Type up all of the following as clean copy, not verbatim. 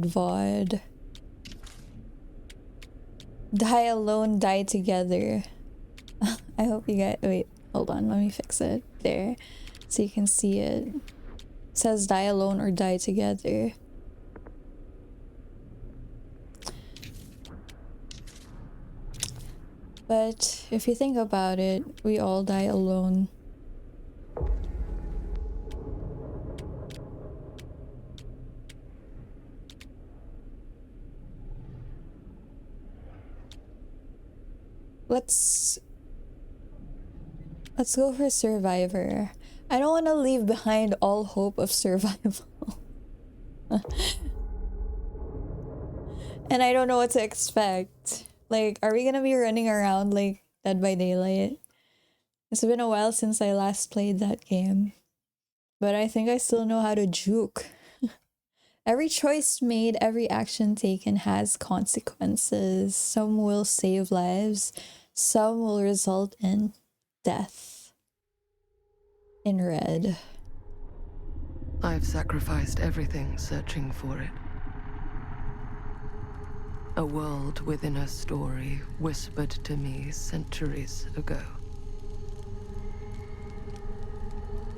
VOD. Die alone, die together. I hope you guys... Wait, hold on. Let me fix it. There. So you can see it. It says die alone or die together. But if you think about it, we all die alone. Let's go for survivor. I don't want to leave behind all hope of survival. And I don't know what to expect. Like, are we gonna be running around like Dead by Daylight? It's been a while since I last played that game. But I think I still know how to juke. Every choice made, every action taken has consequences. Some will save lives, some will result in death. In red. I've sacrificed everything searching for it. A world within a story whispered to me centuries ago.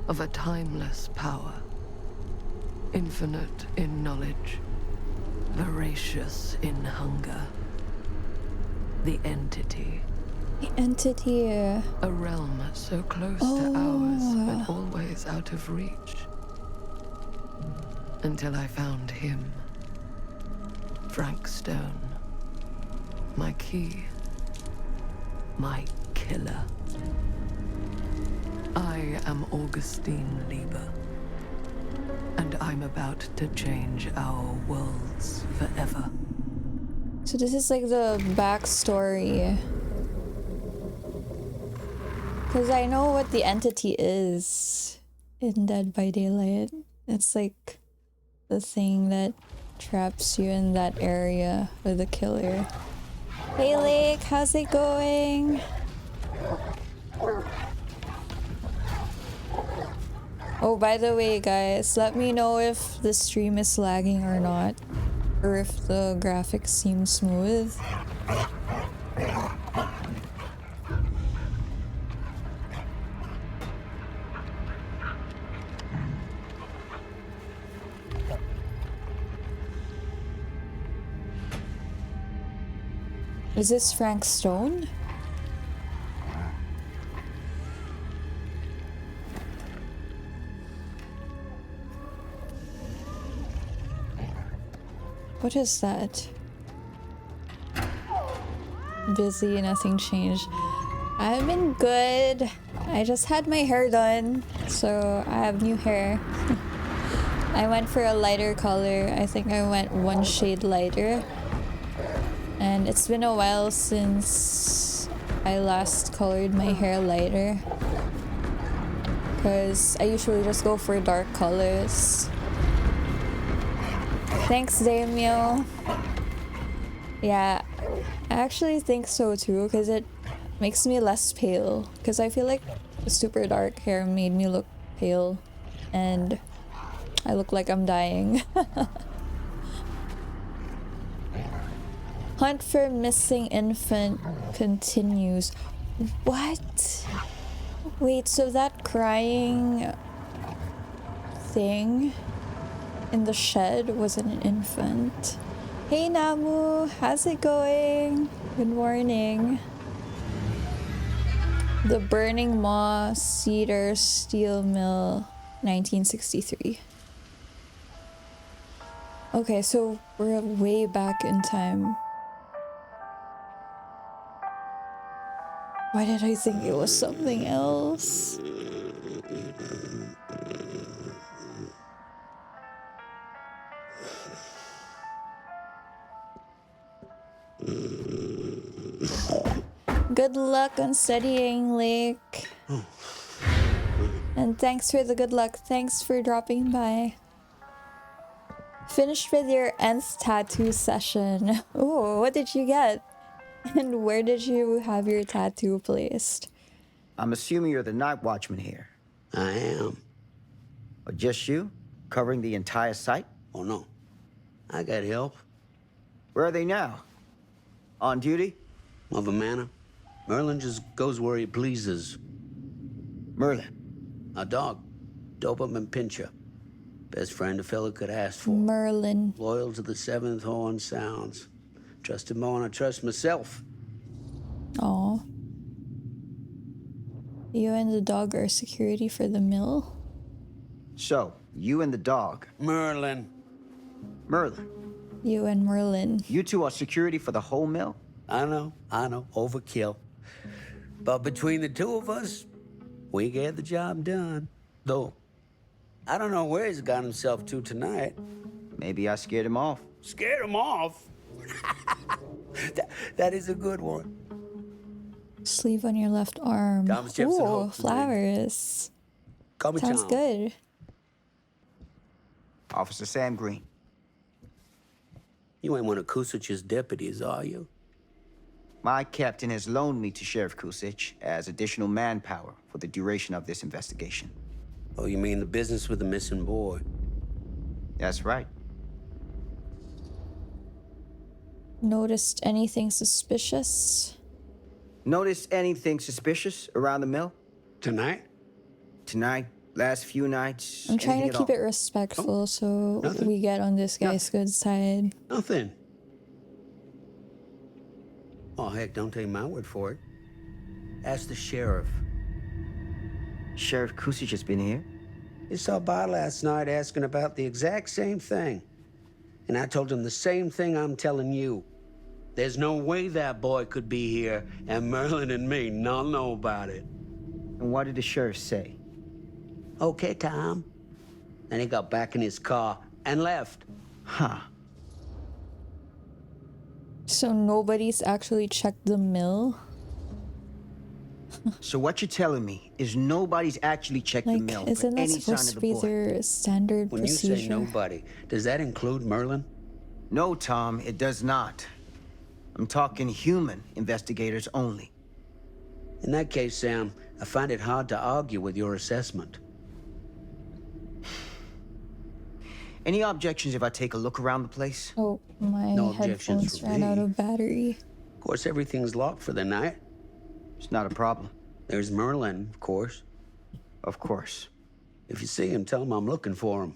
Of a timeless power. Infinite in knowledge. Voracious in hunger. The Entity. The Entity. A realm so close to ours, but always out of reach. Until I found him. Frank Stone. My key. My killer. I am Augustine Lieber. And I'm about to change our worlds forever. So this is like the backstory. Because I know what the Entity is in Dead by Daylight. It's like the thing that traps you in that area with the killer. Hey Lake, how's it going? Oh, by the way guys, let me know if the stream is lagging or not. Or if the graphics seem smooth. Is this Frank Stone? What is that? Busy, nothing changed. I've been good. I just had my hair done, so I have new hair. I went for a lighter color. I think I went one shade lighter. And it's been a while since I last colored my hair lighter. Because I usually just go for dark colors. Thanks, Damio. Yeah, I actually think so too, because it makes me less pale. Because I feel like the super dark hair made me look pale. And I look like I'm dying. Hunt for missing infant continues. What? Wait, so that crying thing in the shed was an infant. Hey Namu, how's it going? Good morning. The Burning Maw Cedar Steel Mill, 1963. Okay, so we're way back in time. Why did I think it was something else? Good luck on studying, Lake. And thanks for the good luck. Thanks for dropping by. Finished with your nth tattoo session. Oh, what did you get? And where did you have your tattoo placed? I'm assuming you're the night watchman here. I am. Or just you? Covering the entire site? Oh, no. I got help. Where are they now? On duty? Of a manner. Merlin just goes where he pleases. Merlin. A dog. Doberman Pinscher. Best friend a fella could ask for. Merlin. Loyal to the seventh horn sounds. Trust him more than I trust myself. Oh. You and the dog are security for the mill? So, you and the dog. Merlin. Merlin. You and Merlin. You two are security for the whole mill? I know. Overkill. But between the two of us, we get the job done. Though, I don't know where he's got himself to tonight. Maybe I scared him off. Scared him off? that is a good one. Sleeve on your left arm. Thomas Jefferson Ooh, Hope, flowers. Call me Sounds Tom. good. Officer Sam Green. You ain't one of Kusich's deputies, are you? My captain has loaned me to Sheriff Kusich as additional manpower for the duration of this investigation. Oh, you mean the business with the missing boy? That's right. Noticed anything suspicious? Notice anything suspicious around the mill? Tonight? Tonight? Last few nights? I'm trying anything to at keep all? it respectful so nothing. we get on this guy's good side. Nothing. Oh, heck, don't take my word for it. Ask the sheriff. Sheriff Kusich has been here? He saw by last night asking about the exact same thing. And I told him the same thing I'm telling you. There's no way that boy could be here and Merlin and me not know about it. And what did the sheriff say? Okay, Tom. Then he got back in his car and left. Huh. So nobody's actually checked the mill? So what you're telling me is nobody's actually checked the Like, mill for isn't that any sign supposed of to the be boy? their standard When procedure? you say nobody, does that include Merlin? No, Tom, it does not. I'm talking human investigators only. In that case, Sam, I find it hard to argue with your assessment. Any objections if I take a look around the place? Oh, my No objections headphones from ran out me. of battery. Of course, everything's locked for the night. It's not a problem. There's Merlin, of course. Of course. If you see him, tell him I'm looking for him.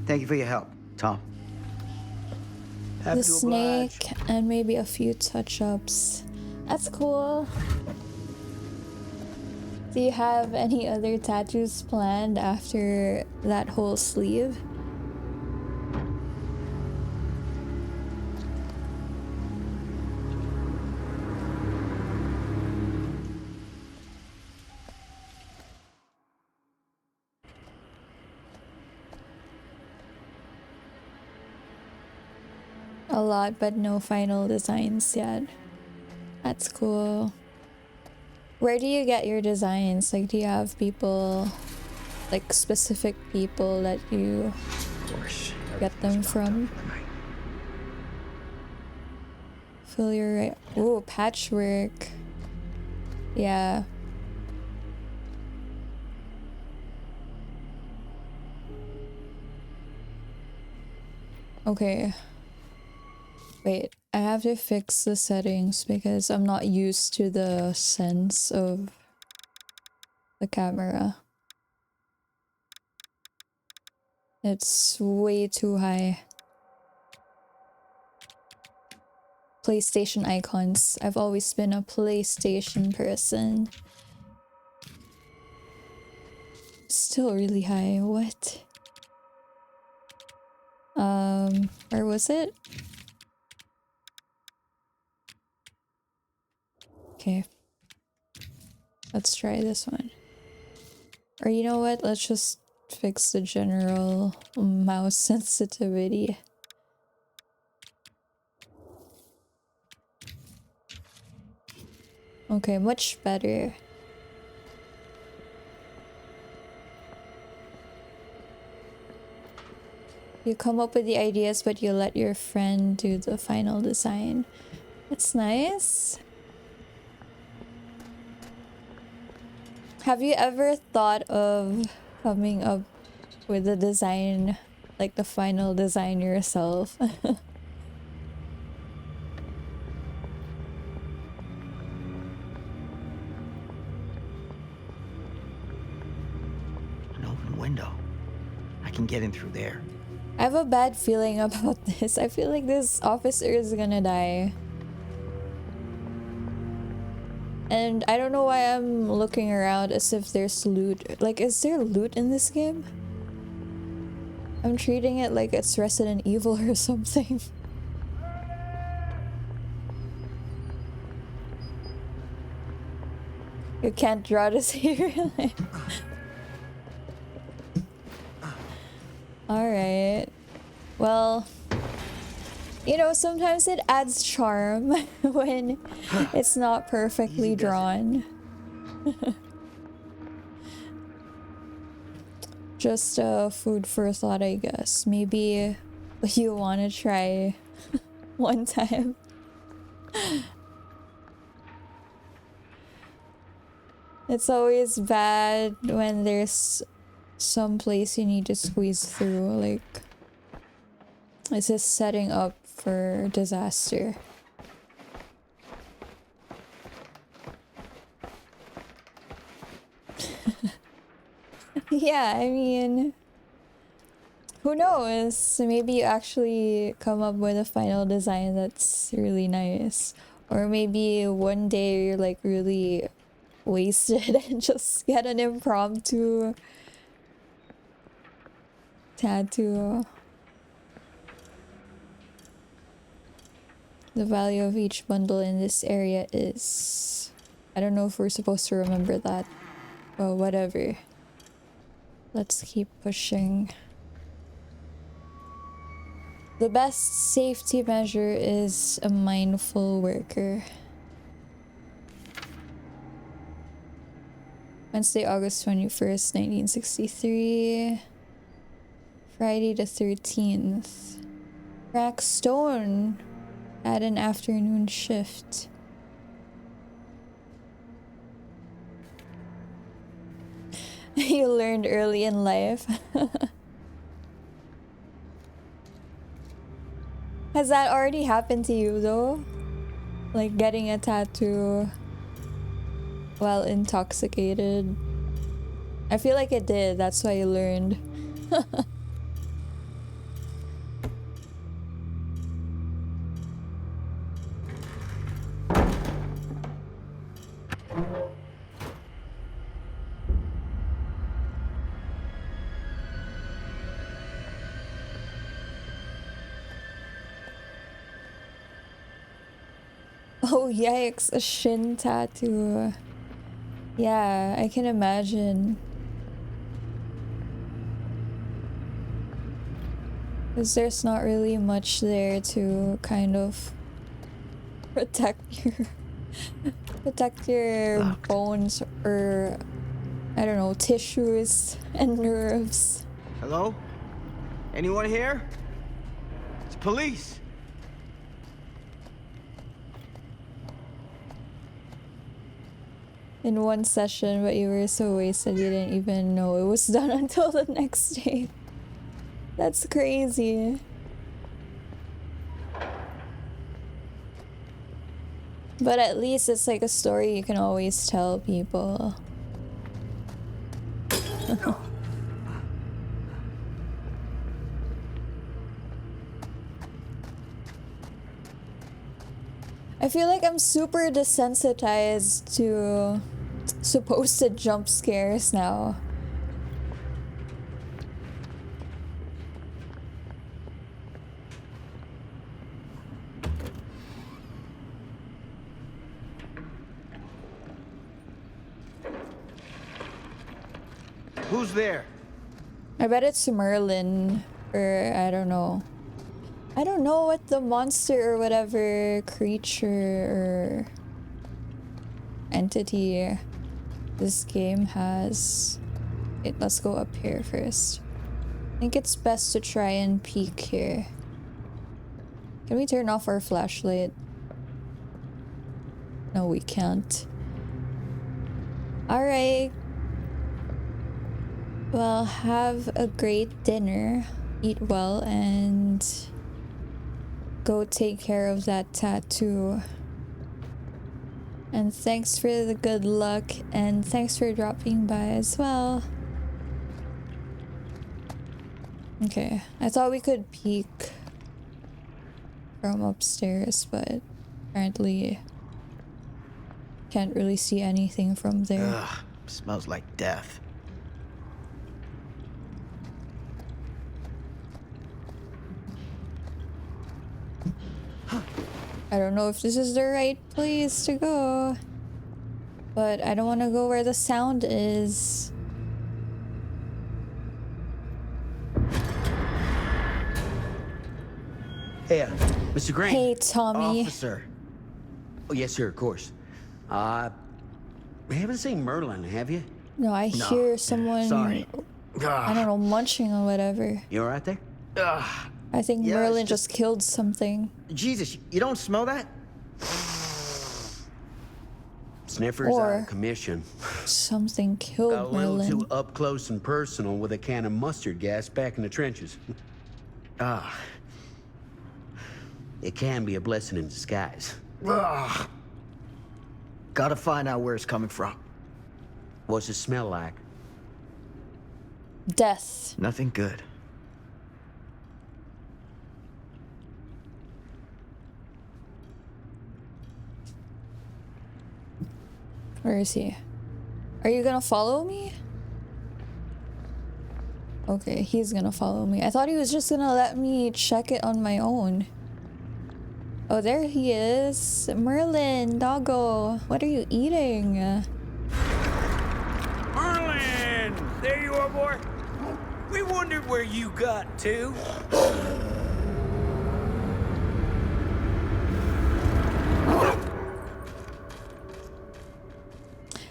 Thank you for your help, Tom. Have The to oblige. snake and maybe a few touch-ups. That's cool. Do you have any other tattoos planned after that whole sleeve? A lot, but no final designs yet. That's cool. Where do you get your designs? Like, do you have people, like specific people that you Of course. get them from? Fill your right. Ooh, patchwork. Yeah. Okay. Wait, I have to fix the settings because I'm not used to the sense of the camera. It's way too high. PlayStation icons. I've always been a PlayStation person. Still really high. What? Where was it? Okay. Let's try this one. Or you know what? Let's just fix the general mouse sensitivity. Okay, much better. You come up with the ideas, but you let your friend do the final design. That's nice. Have you ever thought of coming up with the design, like the final design yourself. An open window. I can get in through there. I have a bad feeling about this. I feel like this officer is gonna die. And I don't know why I'm looking around as if there's loot. Like, is there loot in this game? I'm treating it like it's Resident Evil or something. You can't draw this here. Alright. Well, you know, sometimes it adds charm when it's not perfectly drawn. Just food for thought, I guess. Maybe you want to try one time. It's always bad when there's some place you need to squeeze through. Like, is this setting up for disaster? Yeah, I mean, who knows? Maybe you actually come up with a final design that's really nice. Or maybe one day you're like really wasted and just get an impromptu tattoo. The value of each bundle in this area is... I don't know if we're supposed to remember that. Well, whatever. Let's keep pushing. The best safety measure is a mindful worker. Wednesday, August 21st, 1963. Friday the 13th. Rack Stone at an afternoon shift. You learned early in life. Has that already happened to you though? Like getting a tattoo while intoxicated? I feel like it did, that's why you learned. Oh yikes, a shin tattoo. Yeah, I can imagine. Because there's not really much there to kind of protect your Locked. bones or I don't know, tissues and nerves. Hello? Anyone here? It's police. In one session, but you were so wasted you didn't even know it was done until the next day. That's crazy. But at least it's like a story you can always tell people. I feel like I'm super desensitized to supposed jump scares now. Who's there? I bet it's Merlin, or I don't know. I don't know what the monster or whatever creature or entity this game has. Let's go up here first. I think it's best to try and peek here. Can we turn off our flashlight? No, we can't. Alright. Well, have a great dinner, eat well, and go take care of that tattoo. And thanks for the good luck, and thanks for dropping by as well. Okay, I thought we could peek from upstairs, but apparently can't really see anything from there. Ugh, smells like death. I don't know if this is the right place to go, but I don't want to go where the sound is. Hey, Mr. Grant. Hey, Tommy. Officer. Oh, yes, sir, of course. You haven't seen Merlin, have you? No, I hear someone, Sorry. I don't know, munching or whatever. You all right there? I think Yeah, Merlin it's just killed something. Jesus, you don't smell that? Sniffer's out Or- of commission. Something Got a killed little Merlin. too up close and personal with a can of mustard gas back in the trenches. It can be a blessing in disguise. Ugh. Gotta find out where it's coming from. What's it smell like? Death. Nothing good. Where is he? Are you gonna follow me? Okay, he's gonna follow me. I thought he was just gonna let me check it on my own. Oh, there he is. Merlin, doggo. What are you eating? Merlin! There you are, boy. We wondered where you got to.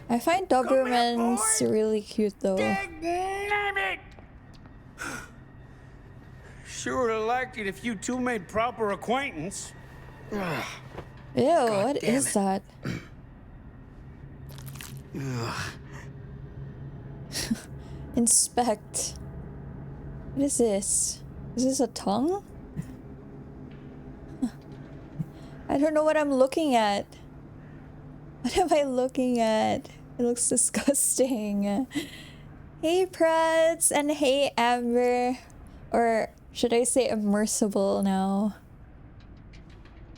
I find Come here, Dobermans boy. really cute though. Damn it! Sure would have liked it if you two made proper acquaintance. Ew, what damn is it. that? Inspect. What is this? Is this a tongue? I don't know what I'm looking at. What am I looking at? It looks disgusting. Hey, Prats, and hey, Amber. Or should I say immersible now?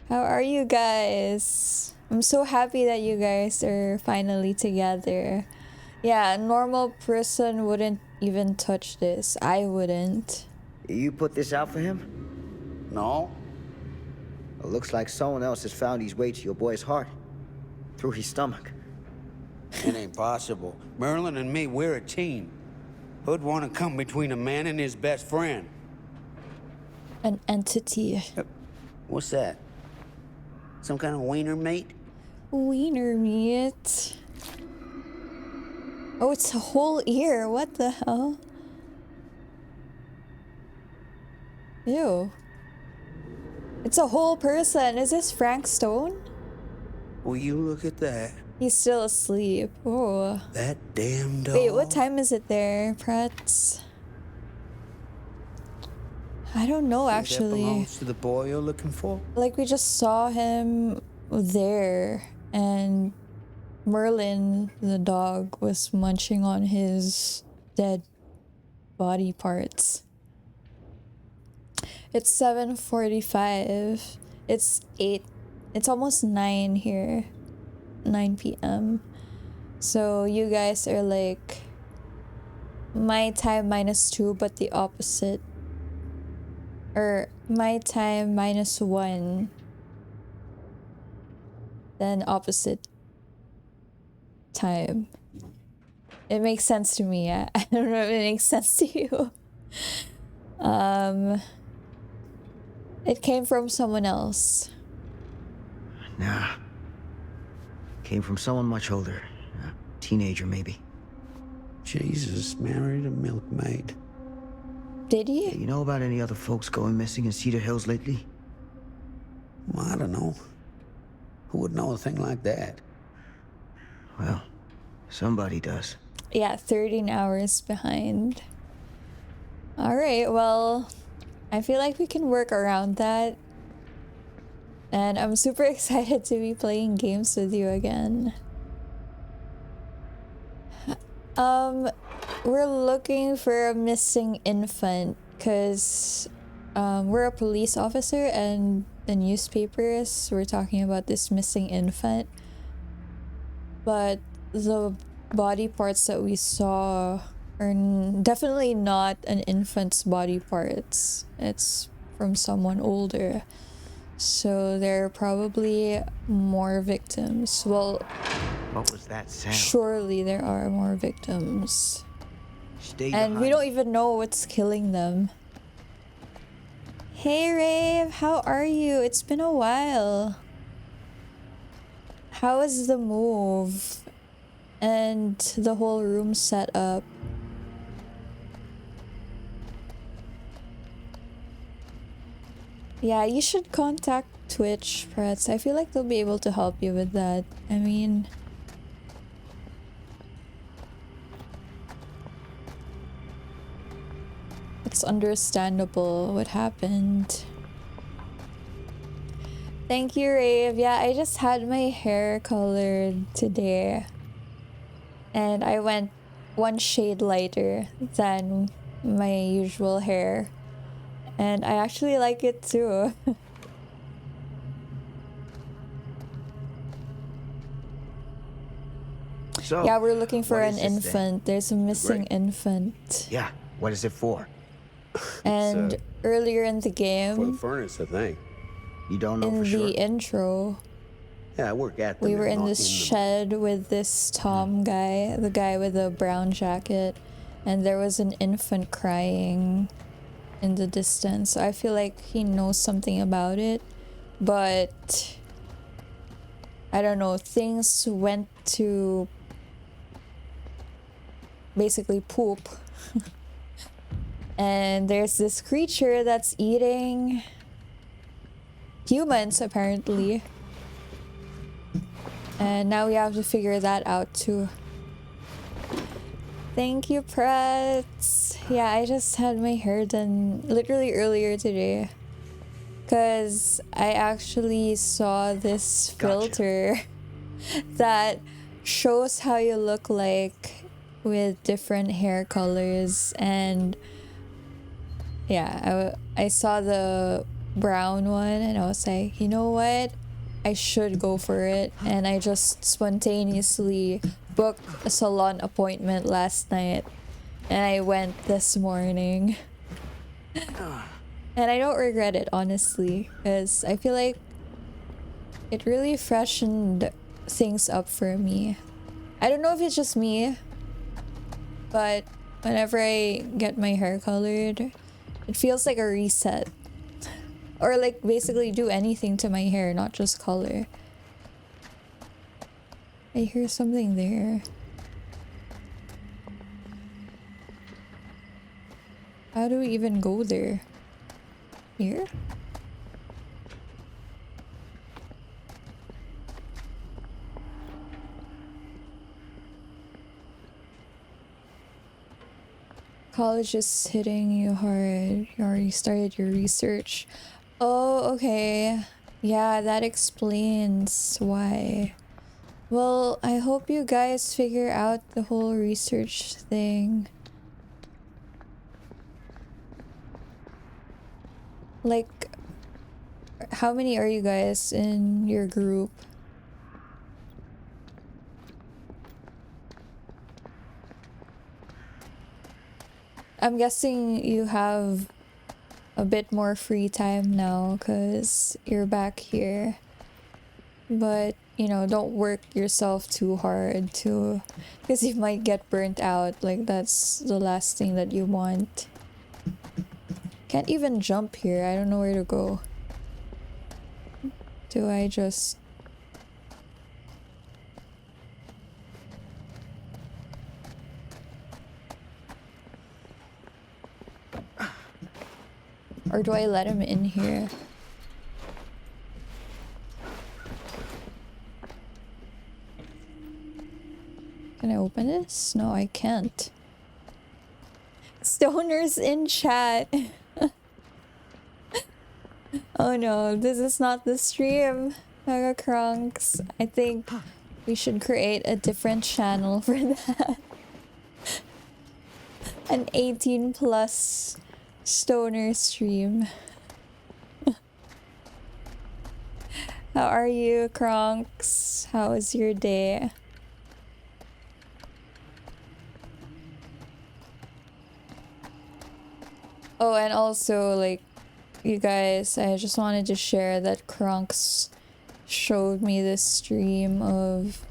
How are you guys? I'm so happy that you guys are finally together. Yeah, a normal person wouldn't even touch this. I wouldn't. You put this out for him? No. It looks like someone else has found his way to your boy's heart. Through his stomach. It ain't possible. Merlin and me, we're a team. Who'd want to come between a man and his best friend? An entity. What's that? Some kind of wiener meat? Wiener meat. Oh, it's a whole ear. What the hell? Ew. It's a whole person. Is this Frank Stone? Will you look at that? He's still asleep. Oh. That damn dog. Wait, what time is it there, Pretz? I don't know That actually. belongs to the boy you're looking for? Like we just saw him there and Merlin, the dog, was munching on his dead body parts. It's 7:45. It's 8. It's almost 9 here. 9 p.m. So you guys are like my time -2, but the opposite. Or my time -1. Then opposite time. It makes sense to me. I don't know if it makes sense to you. It came from someone else. Nah. Came from someone much older. A teenager, maybe. Jesus, married a milkmaid. Did he? You know about any other folks going missing in Cedar Hills lately? Well, I don't know. Who would know a thing like that? Well, somebody does. Yeah, 13 hours behind. Alright, well, I feel like we can work around that. And I'm super excited to be playing games with you again. We're looking for a missing infant because we're a police officer and the newspapers were talking about this missing infant. But the body parts that we saw are definitely not an infant's body parts. It's from someone older. So there are probably more victims. Well, What was that sound? surely there are more victims. Stay And we behind. don't even know what's killing them. Hey Rave, how are you? It's been a while. How is the move? And the whole room set up? Yeah, you should contact Twitch, Pretz. I feel like they'll be able to help you with that. I mean... it's understandable what happened. Thank you, Rave. Yeah, I just had my hair colored today. And I went one shade lighter than my usual hair. And I actually like it too. So, Yeah, we're looking for what an is this then? infant. There's a missing Great. infant. Yeah, what is it for? And earlier in the For the game, furnace, I think. You don't know in for the sure? intro, Yeah, I work at them. we were and in not this them. shed with this Tom guy, the guy with the brown jacket, and there was an infant crying in the distance. So I feel like he knows something about it, but I don't know, things went to basically poop. And there's this creature that's eating humans apparently. And now we have to figure that out too. Thank you, Pretz. Yeah, I just had my hair done literally earlier today. Because I actually saw this Gotcha. filter that shows how you look like with different hair colors. And yeah, I saw the brown one and I was like, you know what? I should go for it. And I just spontaneously booked a salon appointment last night. And I went this morning. And I don't regret it, honestly. Because I feel like it really freshened things up for me. I don't know if it's just me. But whenever I get my hair colored, it feels like a reset. Or like basically do anything to my hair, not just color. I hear something there. How do we even go there? Here? College is hitting you hard. You already started your research. Oh, okay. Yeah, that explains why. Well, I hope you guys figure out the whole research thing. Like, how many are you guys in your group? I'm guessing you have a bit more free time now because you're back here. But, you know, don't work yourself too hard too, because you might get burnt out. Like, that's the last thing that you want. Can't even jump here. I don't know where to go. Do I just... or do I let him in here? Can I open this? No, I can't. Stoners in chat. Oh no, this is not the stream. Mega Crunks. I think we should create a different channel for that. An 18 plus stoner stream. How are you, Kronks? How was your day? Oh, and also, like, you guys, I just wanted to share that Kronks showed me this stream of,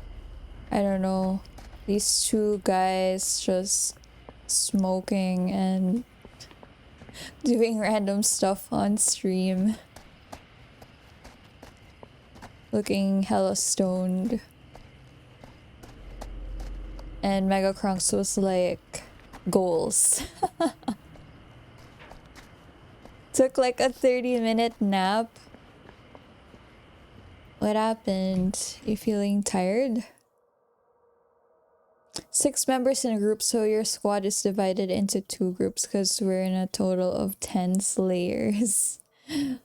I don't know, these two guys just smoking and doing random stuff on stream. Looking hella stoned. And Mega Kronks was like, goals. Took like a 30-minute nap. What happened? You feeling tired? 6 members in a group, so your squad is divided into 2 groups because we're in a total of 10 slayers.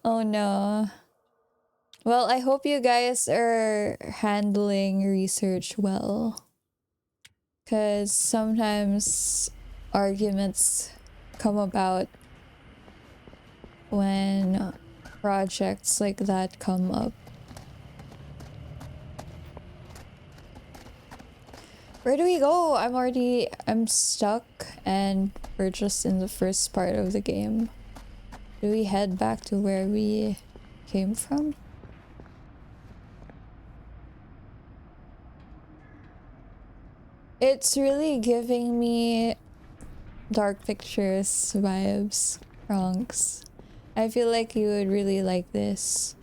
Oh no. Well, I hope you guys are handling research well. Because sometimes arguments come about when projects like that come up. Where do we go? I'm stuck and we're just in the first part of the game. Do we head back to where we came from? It's really giving me Dark Pictures vibes, Bronx. I feel like you would really like this.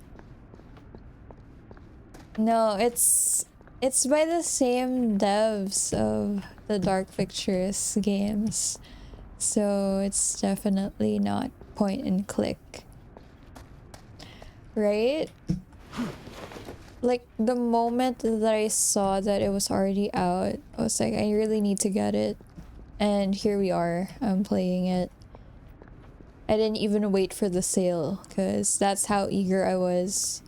No, it's by the same devs of the Dark Pictures games. So it's definitely not point and click. Right? Like the moment that I saw that it was already out, I was like, I really need to get it. And here we are, I'm playing it. I didn't even wait for the sale because that's how eager I was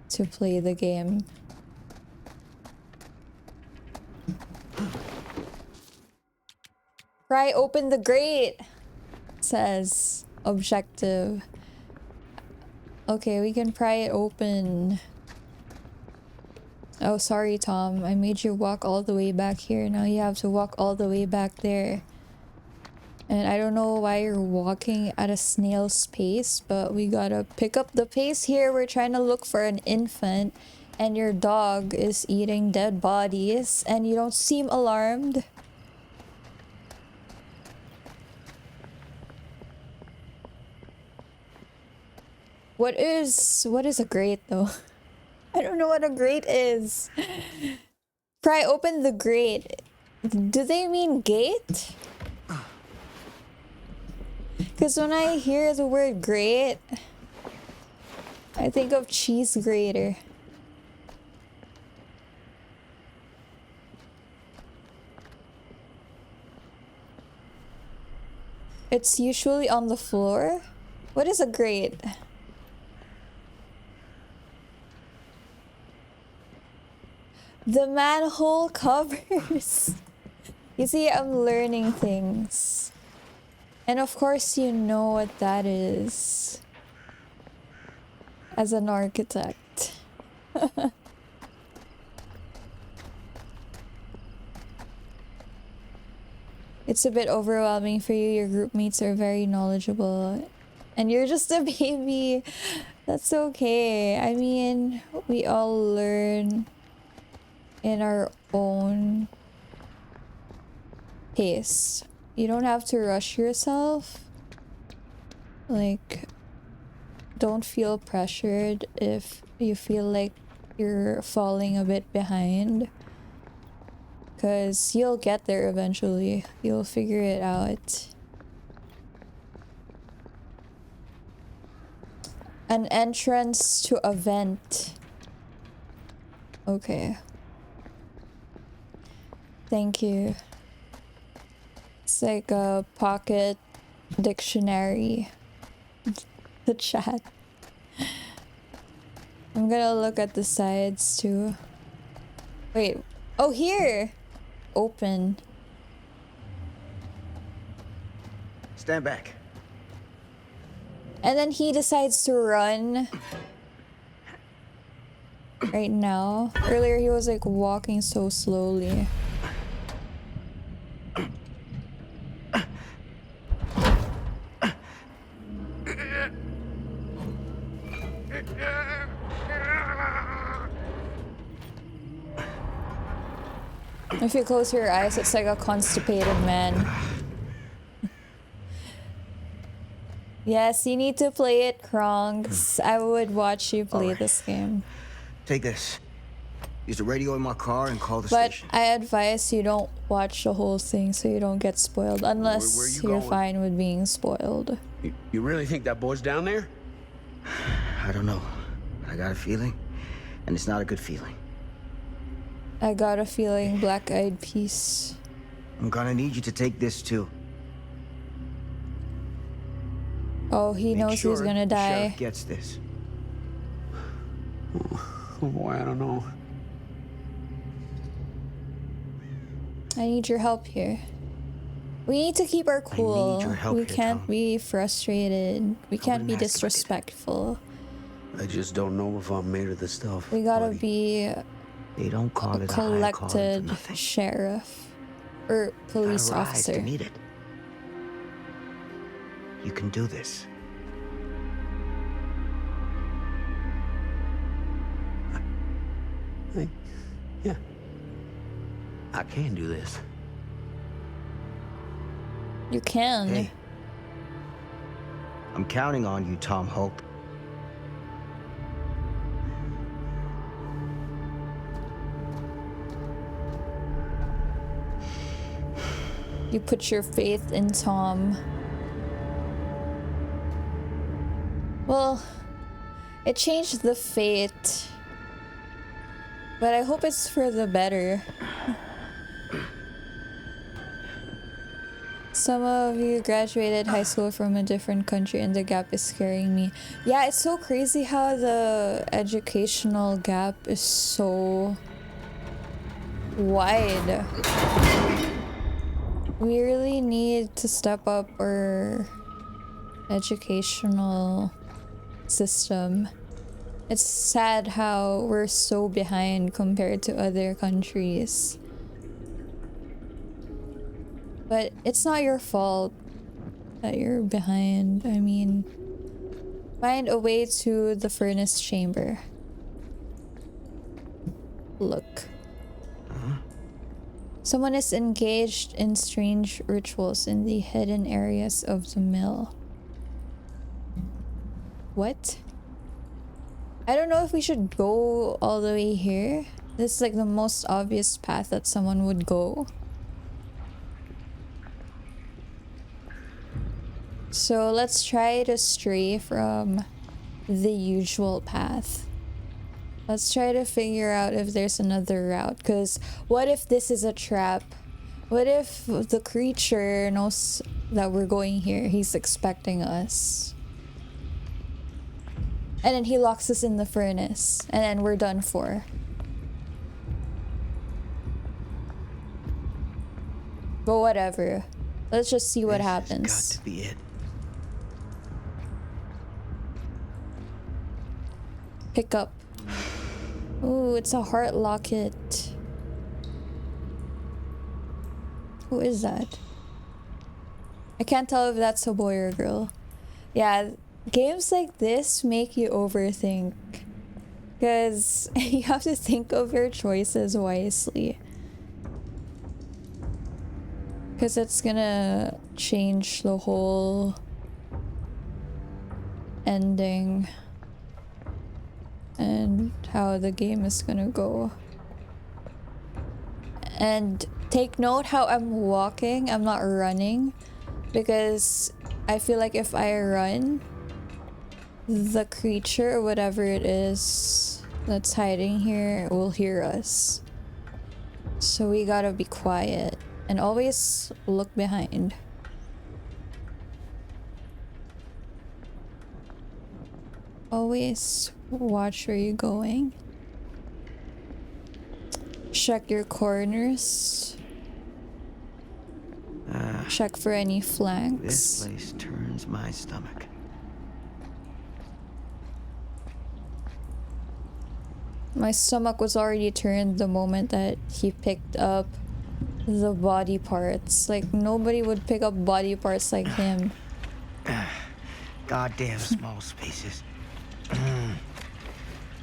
to play the game. Pry open the grate, says Objective. Okay, we can pry it open. Oh, sorry, Tom. I made you walk all the way back here. Now you have to walk all the way back there. And I don't know why you're walking at a snail's pace, but we gotta pick up the pace here. We're trying to look for an infant, and your dog is eating dead bodies, and you don't seem alarmed. What is a grate though? I don't know what a grate is. Pry open the grate. Do they mean gate? Because when I hear the word grate, I think of cheese grater. It's usually on the floor. What is a grate? The manhole covers. You see, I'm learning things. And of course you know what that is. As an architect. It's a bit overwhelming for you. Your group mates are very knowledgeable. And you're just a baby. That's okay. I mean, we all learn in our own pace. You don't have to rush yourself. Like, don't feel pressured if you feel like you're falling a bit behind. Because you'll get there eventually. You'll figure it out. An entrance to a vent. Okay. Thank you. It's like a pocket dictionary. The chat. I'm gonna look at the sides too. Wait. Oh, here! Open. Stand back. And then he decides to run. Right now. Earlier he was like walking so slowly. If you close your eyes, it's like a constipated man. Yes, you need to play it, Kronks. I would watch you play this game. Take this. Use the radio in my car and call the But station. I advise you don't watch the whole thing so you don't get spoiled. Unless Where you you're going? fine with being spoiled. You really think that boy's down there? I don't know. I got a feeling, and it's not a good feeling. I got a feeling Black Eyed Peas. I'm gonna need you to take this too. Oh, he Make knows sure he's gonna the die. sheriff gets this. Oh boy, I don't know. I need your help here. We need to keep our cool. your help We here, can't Tom. be frustrated. We can't be wouldn't ask if I did. disrespectful. I just don't know if I'm made of this stuff. We gotta buddy. be They don't call a it a high calling for collected nothing. sheriff or police Gotta rise officer. to meet it. You can do this. Yeah. I can do this. You can. Hey. I'm counting on you, Tom Hope. You put your faith in Tom. Well, it changed the fate. But I hope it's for the better. Some of you graduated high school from a different country and the gap is scaring me. Yeah, it's so crazy how the educational gap is so wide. We really need to step up our educational system. It's sad how we're so behind compared to other countries. But it's not your fault that you're behind. I mean, find a way to the furnace chamber. Look. Someone is engaged in strange rituals in the hidden areas of the mill. What? I don't know if we should go all the way here. This is like the most obvious path that someone would go. So let's try to stray from the usual path. Let's try to figure out if there's another route. Because what if this is a trap? What if the creature knows that we're going here? He's expecting us. And then he locks us in the furnace. And then we're done for. But whatever. Let's just see what This happens. has got to be it. Pick up. Ooh, it's a heart locket. Who is that? I can't tell if that's a boy or a girl. Yeah, games like this make you overthink. Because you have to think of your choices wisely. Because it's gonna change the whole ending. And how the game is gonna go. And take note how I'm walking, I'm not running, because I feel like if I run, the creature or whatever it is that's hiding here will hear us. So we gotta be quiet and always look behind. Always watch where you're going. Check your corners. Check for any This flanks. place turns my stomach. My stomach was already turned the moment that he picked up the body parts. Like, nobody would pick up body parts like him. Goddamn small spaces. Yeah,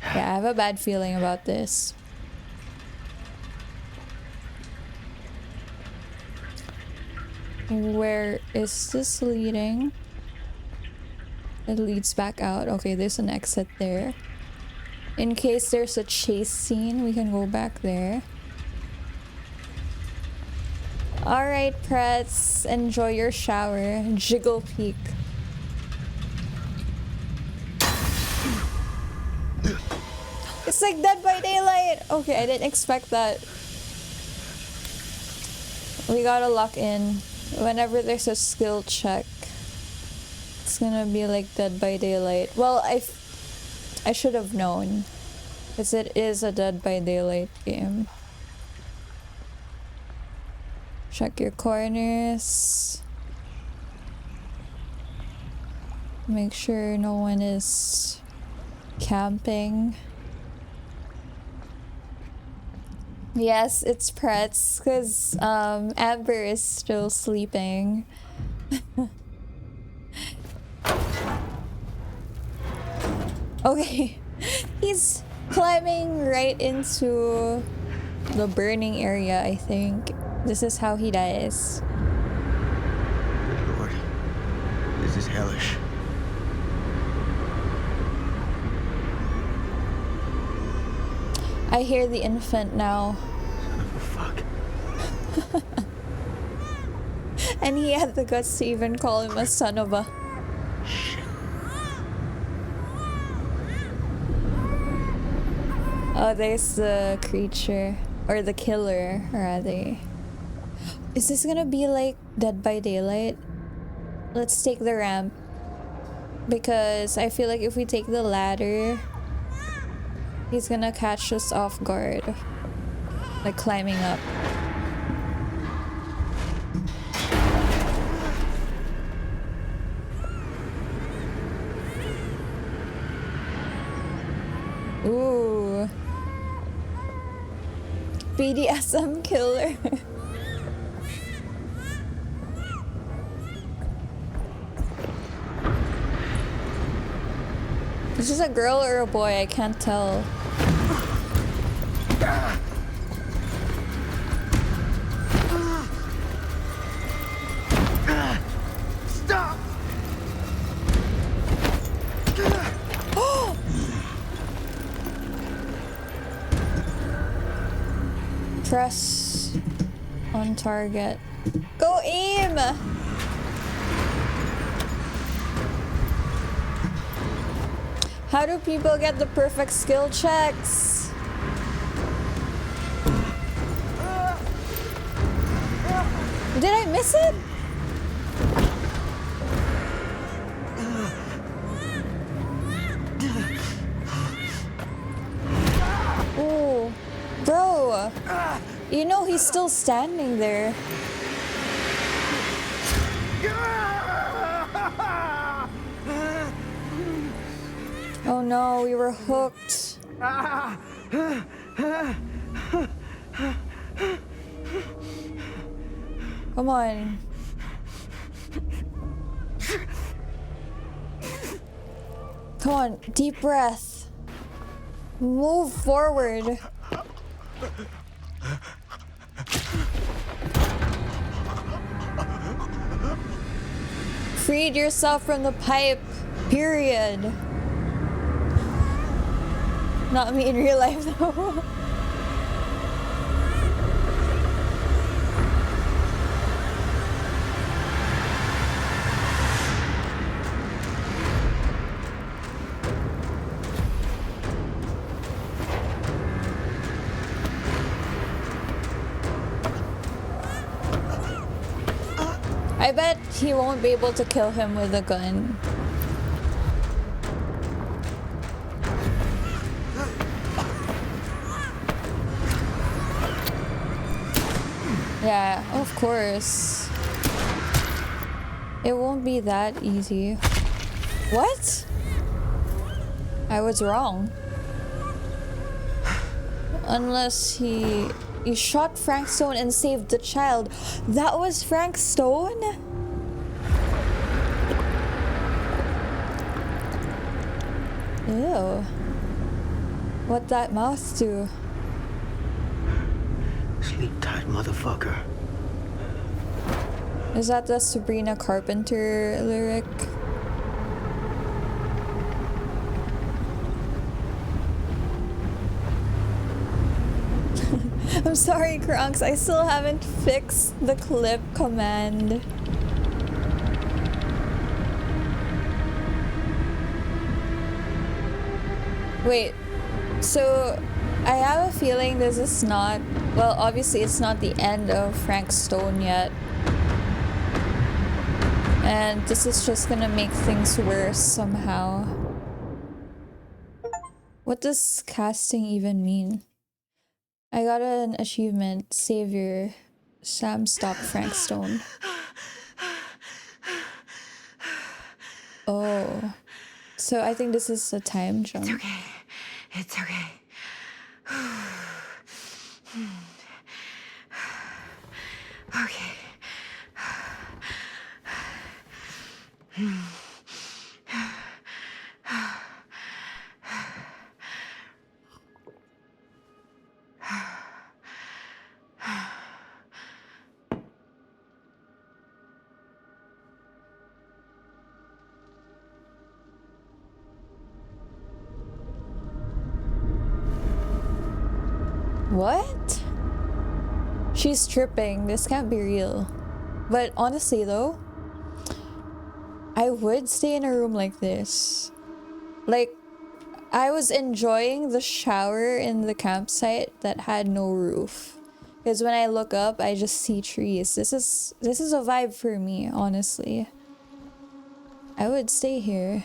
I have a bad feeling about this. Where is this leading? It leads back out. Okay, there's an exit there. In case there's a chase scene, we can go back there. Alright, Pretz. Enjoy your shower. Jiggle peek. It's like Dead by Daylight! Okay, I didn't expect that. We gotta lock in. Whenever there's a skill check, it's gonna be like Dead by Daylight. Well, I should have known, because it is a Dead by Daylight game. Check your corners. Make sure no one is camping. Yes, it's Pretz, because Amber is still sleeping. Okay, he's climbing right into the burning area, I think. This is how he dies. Lord, this is hellish. I hear the infant now. Son of a fuck. And he had the guts to even call him a son of a... Oh, there's the creature. Or the killer, rather. Is this gonna be like Dead by Daylight? Let's take the ramp. Because I feel like if we take the ladder, he's gonna catch us off guard. Like climbing up. Ooh. BDSM killer. Is this a girl or a boy? I can't tell. Stop! Press on target. Go aim! How do people get the perfect skill checks? Did I miss it? Oh, bro. You know he's still standing there. Oh no, we were hooked. Come on. Come on, deep breath. Move forward. Freed yourself from the pipe. Period. Not me in real life though. I bet he won't be able to kill him with a gun. Yeah, of course. It won't be that easy. What? I was wrong. Unless he shot Frank Stone and saved the child. That was Frank Stone? Ew. What that mouth do? Sleep tight, motherfucker. Is that the Sabrina Carpenter lyric? I'm sorry, Krunks. I still haven't fixed the clip command. Wait, so I have a feeling this is not, well, obviously it's not the end of Frank Stone yet. And this is just gonna make things worse somehow. What does casting even mean? I got an achievement. Savior. Sam stopped Frank Stone. Oh. So I think this is a time jump. It's okay. It's okay. Okay. What? She's tripping. This can't be real. But honestly though, I would stay in a room like this. Like, I was enjoying the shower in the campsite that had no roof. Because when I look up, I just see trees. This is a vibe for me, honestly. I would stay here.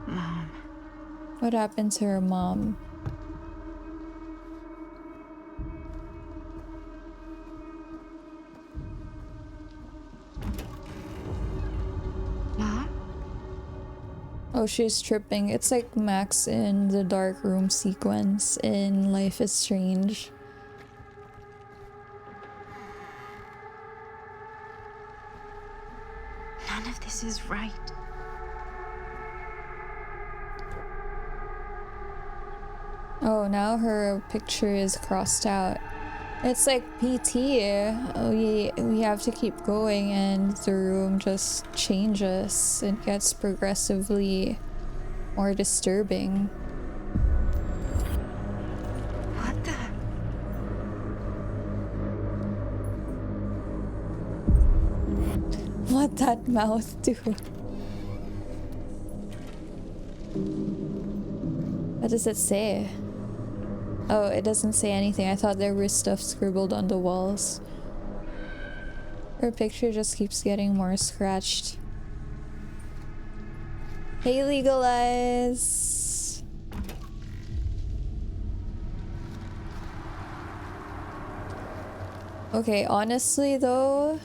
Mom. What happened to her mom? Mom? Oh, she's tripping. It's like Max in the dark room sequence in Life is Strange. None of this is right. Oh, now her picture is crossed out. It's like PT. We have to keep going and the room just changes. It gets progressively more disturbing. What the? What that mouth do? What does it say? Oh, it doesn't say anything. I thought there was stuff scribbled on the walls. Her picture just keeps getting more scratched. Hey, Legalize! Okay, honestly though,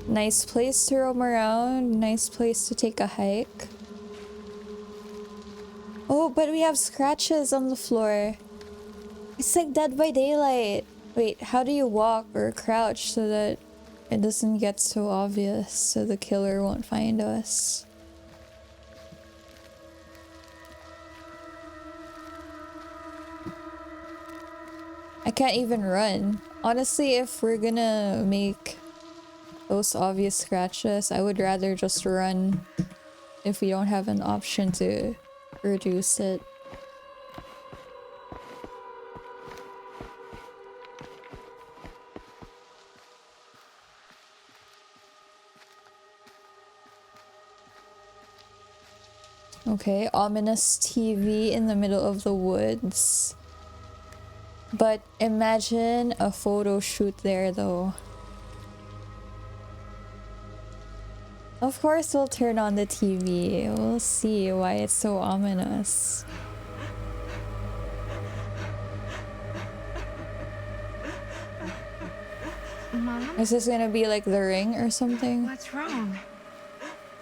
nice place to roam around, nice place to take a hike. Oh, but we have scratches on the floor. It's like Dead by Daylight. Wait, how do you walk or crouch so that it doesn't get so obvious so the killer won't find us? I can't even run. Honestly, if we're gonna make those obvious scratches, I would rather just run if we don't have an option to reduce it. Okay, ominous TV in the middle of the woods. But imagine a photo shoot there though. Of course we'll turn on the TV. We'll see why it's so ominous. Mom, Is this gonna be like The Ring or something? what's wrong?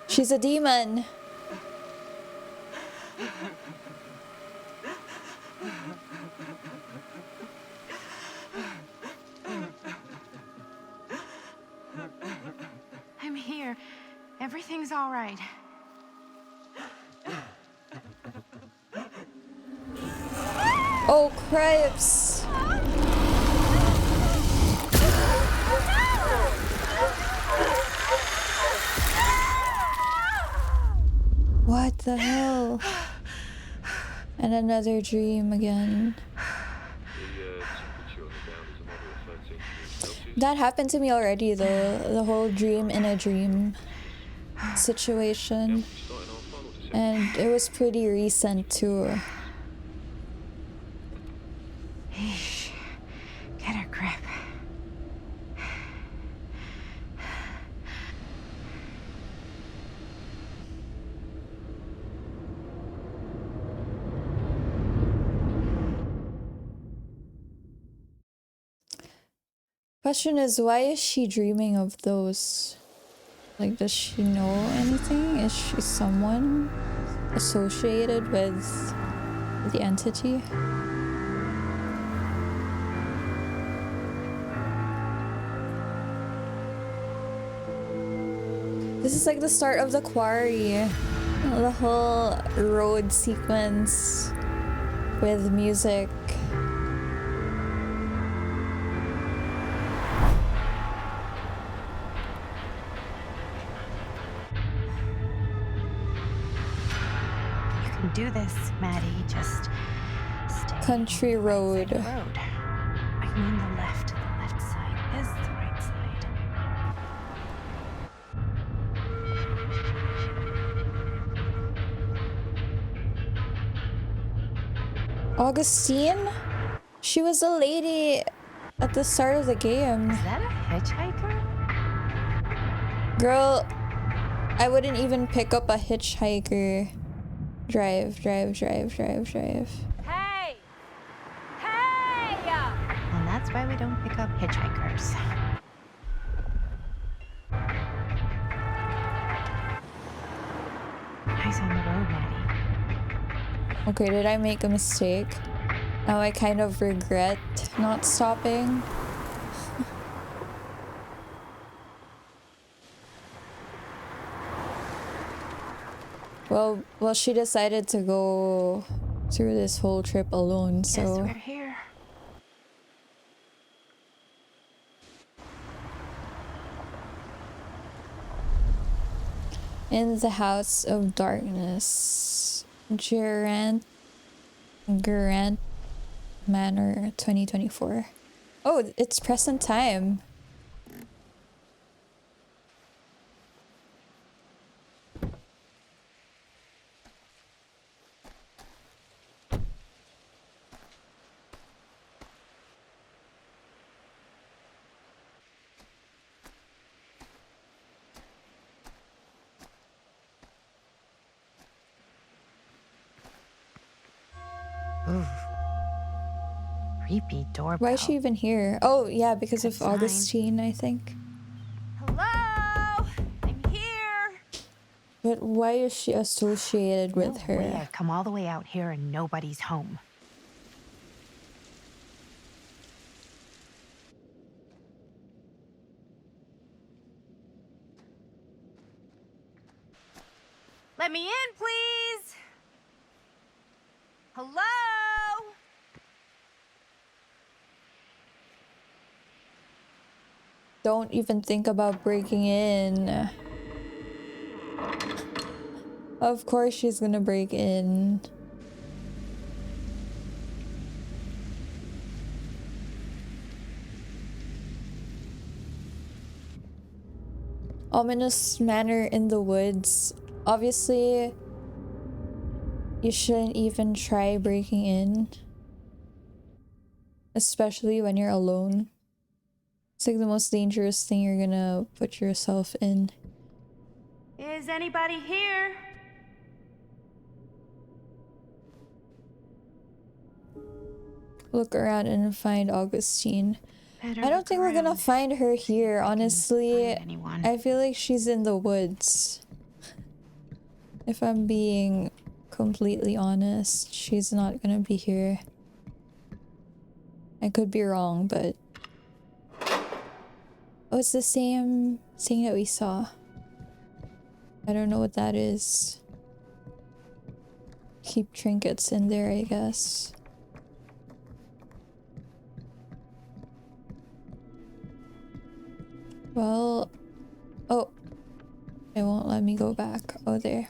She's a demon. I'm here. Everything's all right. Oh, cripes! What the hell? And another dream again. That happened to me already though. The whole dream in a dream situation. And it was pretty recent too. Eesh. Get a grip. Question is, why is she dreaming of those? Like, does she know anything? Is she someone associated with the entity? This is like the start of the quarry. The whole road sequence with music. You can do this, Maddie. Just stay Country on the right road. side of the road. I mean the left. The left side is the right side. Augustine? She was a lady at the start of the game. Is that a hitchhiker? Girl, I wouldn't even pick up a hitchhiker. Drive, drive, drive, drive, drive. Hey! Hey! And that's why we don't pick up hitchhikers. Eyes on the road, Maddie. Okay, did I make a mistake? Now I kind of regret not stopping. Well, she decided to go through this whole trip alone, Guess so we're here. in the House of Darkness, Geraint Manor 2024. Oh, it's present time. Ooh. Creepy doorbell. Why is she even here? Oh, yeah, because Good of sign. Augustine, I think. Hello? I'm here. But why is she associated with No way her? I've come all the way out here and nobody's home. Let me in, please. Hello? Don't even think about breaking in. Of course she's gonna break in. Ominous manor in the woods. Obviously, you shouldn't even try breaking in. Especially when you're alone. It's like the most dangerous thing you're gonna put yourself in. Is anybody here? Look around and find Augustine. Better I don't look think we're gonna around. find her here, honestly. Find anyone. I feel like she's in the woods. If I'm being completely honest, she's not gonna be here. I could be wrong, but... Oh, it's the same thing that we saw. I don't know what that is. Keep trinkets in there, I guess. Well... Oh. It won't let me go back. Oh, there.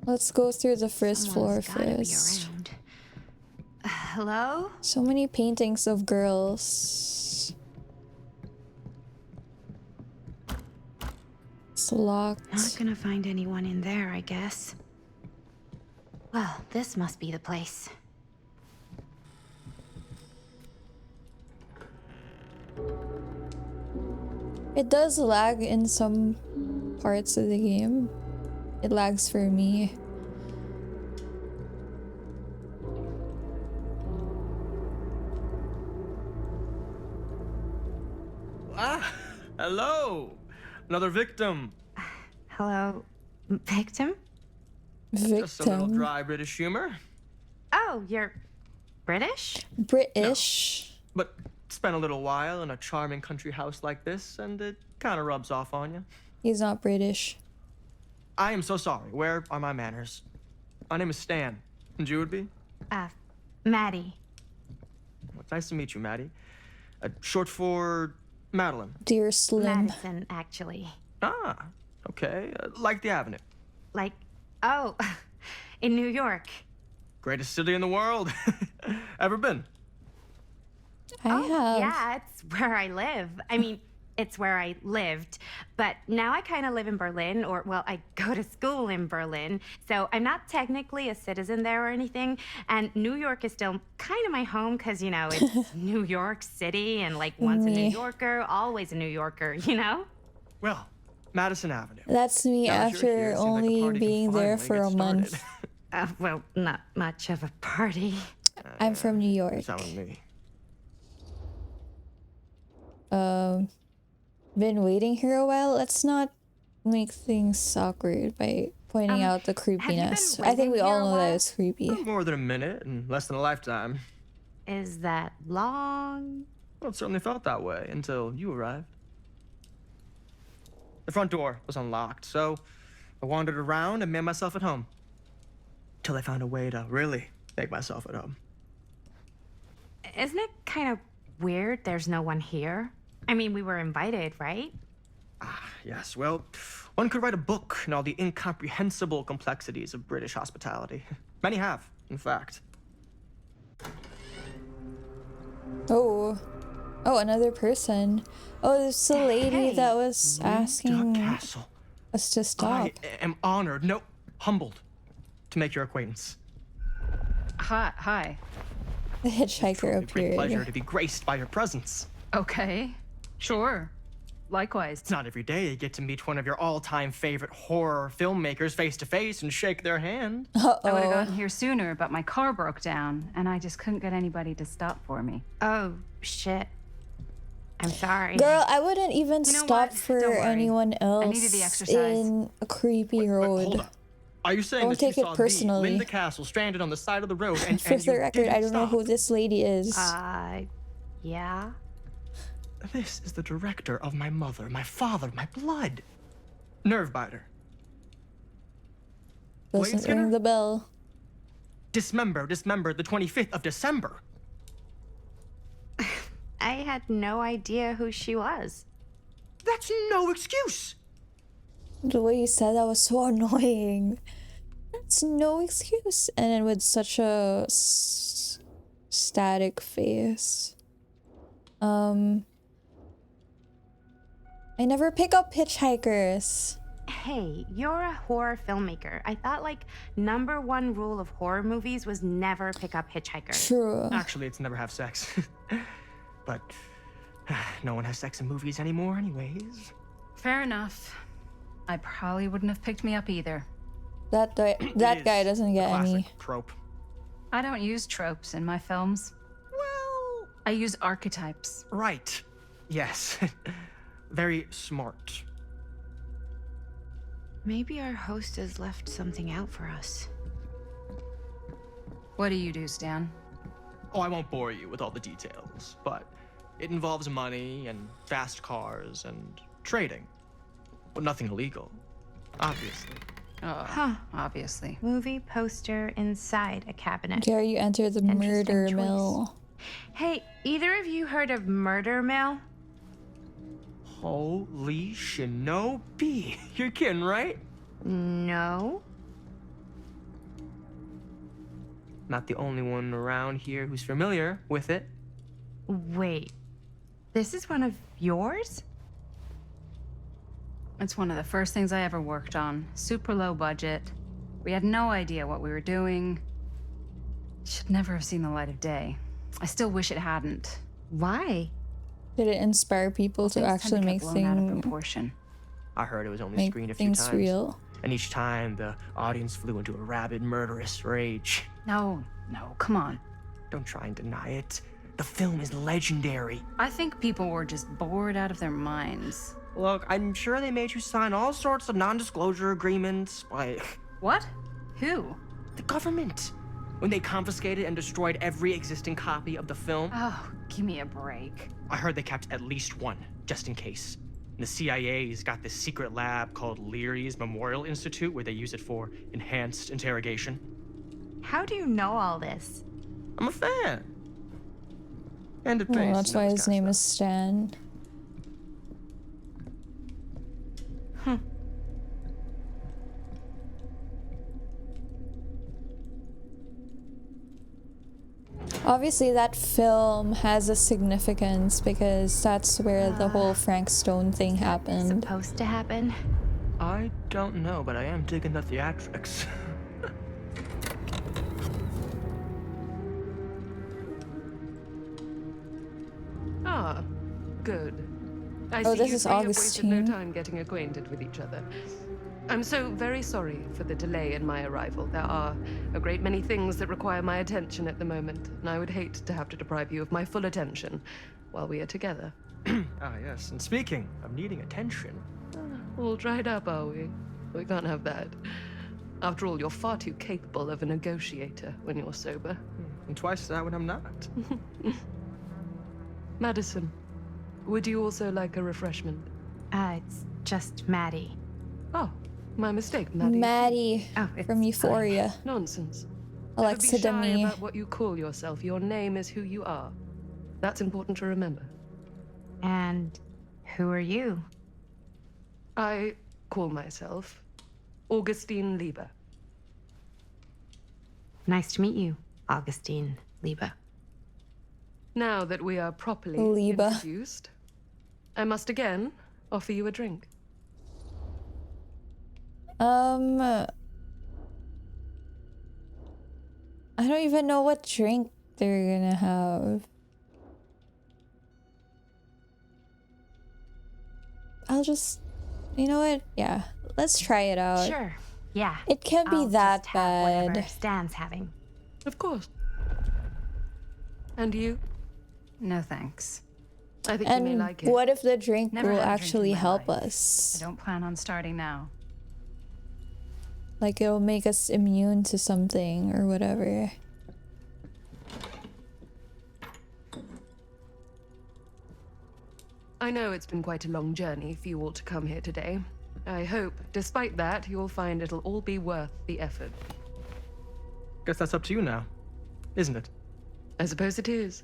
Let's go through the first floor Someone's gotta be first. around. Hello? So many paintings of girls. It's locked. Not gonna find anyone in there, I guess. Well, this must be the place. It does lag in some parts of the game. It lags for me. Ah, hello. Another victim. Hello? Victim? Just a little Victim. dry British humor, Oh, you're British? British. but spent a little while in a charming country house like this, and it kind of rubs off on you. He's not British. I am so sorry. Where are my manners? My name is Stan. And you would be? Maddie. Well, it's nice to meet you, Maddie. Short for Madeline. Dear Slim. Madison, actually. Ah, okay. Like the Avenue. Like, oh, in New York. Greatest city in the world. Ever been? I have. Yeah, it's where I live. I mean, it's where I lived. But now I kind of live in Berlin, or, well, I go to school in Berlin. So I'm not technically a citizen there or anything. And New York is still kind of my home because, you know, it's New York City. And, like, once a New Me. Yorker, always a New Yorker, you know? Well, Madison Avenue. That's me Now that you're after here, it seems like the only party can being there finally for get a started. month. Well, not much of a party. I'm from New York. Sound with me. Been waiting here a while. Let's not make things awkward by pointing out the you been creepiness. I think we waiting all here a know that while? it's creepy. More than a minute and less than a lifetime. Is that long? Well, it certainly felt that way until you arrived. The front door was unlocked, so I wandered around and made myself at home. Till I found a way to really make myself at home. Isn't it kind of weird there's no one here? I mean, we were invited, right? Yes, well, one could write a book on all the incomprehensible complexities of British hospitality. Many have, in fact. Oh. Oh, another person. Oh, it's the lady Hey. that was Duck asking Castle. us to stop. I am honored, no, humbled, to make your acquaintance. Hi. The hitchhiker Truly a great pleasure appeared. to be graced by your presence. Okay. Sure. Likewise. It's not every day you get to meet one of your all-time favorite horror filmmakers face to face and shake their hand. I would have Uh-oh. gotten here sooner, but my car broke down, and I just couldn't get anybody to stop for me. Oh, shit. I'm sorry. Girl, I wouldn't even You know stop what? for Don't worry. anyone else needed the exercise. in a creepy Wait, road. hold up. Are you saying Don't that you take it saw personally. the Linda Castle stranded on the side of the road and, For and you the record, didn't I don't know stop? who this lady is. Yeah? This is the director of my mother, my father, my blood. Nervebiter. Doesn't Skinner? ring the bell. Dismember, the 25th of December. I had no idea who she was. That's no excuse. The way you said that was so annoying. That's no excuse. And then with such a static face. I never pick up hitchhikers. Hey, you're a horror filmmaker. I thought, like, #1 rule of horror movies was never pick up Hitchhiker. True. Actually, it's never have sex. But no one has sex in movies anymore anyways. Fair enough. I probably wouldn't have picked me up either. That It guy is doesn't get classic any. trope. I don't use tropes in my films. Well, I use archetypes. right. Yes. Very smart. Maybe our host has left something out for us. What do you do, Stan? Oh, I won't bore you with all the details, but it involves money and fast cars and trading. But nothing illegal, obviously. Oh, obviously. Movie poster inside a cabinet. Dare you enter the Interesting murder choice. mill? Hey, either of you heard of Murder Mill? Holy shinobi. You're kidding, right? No. Not the only one around here who's familiar with it. Wait. This is one of yours? It's one of the first things I ever worked on. Super low budget. We had no idea what we were doing. Should never have seen the light of day. I still wish it hadn't. Why? Did it inspire people to Things tend actually get make blown out of things proportion. I heard it was only make screened a few things times. real? And each time the audience flew into a rabid, murderous rage. No, come on. Don't try and deny it. The film is legendary. I think people were just bored out of their minds. Look, I'm sure they made you sign all sorts of non-disclosure agreements, like What? Who? the government. When they confiscated and destroyed every existing copy of the film, Oh, give me a break. I heard they kept at least one, just in case. And the CIA's got this secret lab called Leary's Memorial Institute where they use it for enhanced interrogation. How do you know all this? I'm a fan. And it Well, pays, that's you know, why this his kind of name is stuff. Stan. Obviously, that film has a significance because that's where the whole Frank Stone thing happened. Supposed to happen? I don't know, but I am digging the theatrics. Ah, good. I Oh, see this you is three have wasted no Augustine. time getting acquainted with each other. I'm so very sorry for the delay in my arrival. There are a great many things that require my attention at the moment, and I would hate to have to deprive you of my full attention while we are together. Ah, yes. And speaking of needing attention, All dried up, are we? We can't have that. After all, you're far too capable of a negotiator when you're sober. and twice that when I'm not. Madison, would you also like a refreshment? It's just Maddie. Oh, my mistake, Maddie. Maddie Oh, it's from Euphoria. Nonsense. Alexa Never be shy Demi. about what you call yourself. Your name is who you are. That's important to remember. And who are you? I call myself Augustine Lieber. Nice to meet you, Augustine Lieber. Now that we are properly Lieber. introduced, I must again offer you a drink. I don't even know what drink they're gonna have. I'll just, you know what? Yeah, let's try it out. Sure. Yeah. It can't be I'll that just have whatever bad. Stan's having. Of course. And you? No thanks. I think you may And like it. what if the drink Never will had a drink in actually my help life. I us? don't plan on starting now. Like it'll make us immune to something or whatever. I know it's been quite a long journey for you all to come here today. I hope, despite that, you'll find it'll all be worth the effort. Guess that's up to you now, isn't it? I suppose it is.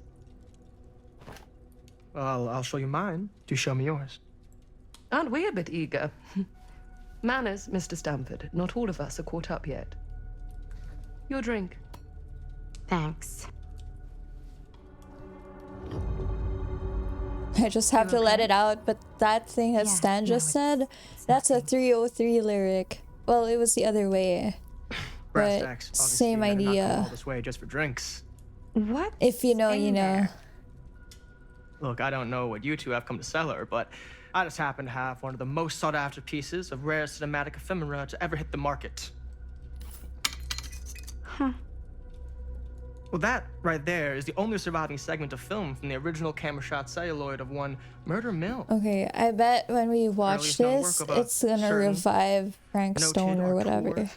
Well, I'll show you mine. Do show me yours. Aren't we a bit eager? Manners, Mr. Stamford. Not all of us are caught up yet. Your drink. Thanks. I just have to let it out. But that thing that Yeah, Stan no, just said, it's that's a nothing. 303 lyric. Well, it was the other way. Brass But tacks. Obviously, same you had to not come all idea. this way just for drinks. What? If you know, you in know. there? Look, I don't know what you two have come to sell her, but I just happen to have one of the most sought-after pieces of rare cinematic ephemera to ever hit the market. Huh. Well, that right there is the only surviving segment of film from the original camera shot celluloid of one Murder Mill. Okay, I bet when we watch least known this, work of a it's gonna certain revive Frank noted Stone or whatever. auteur.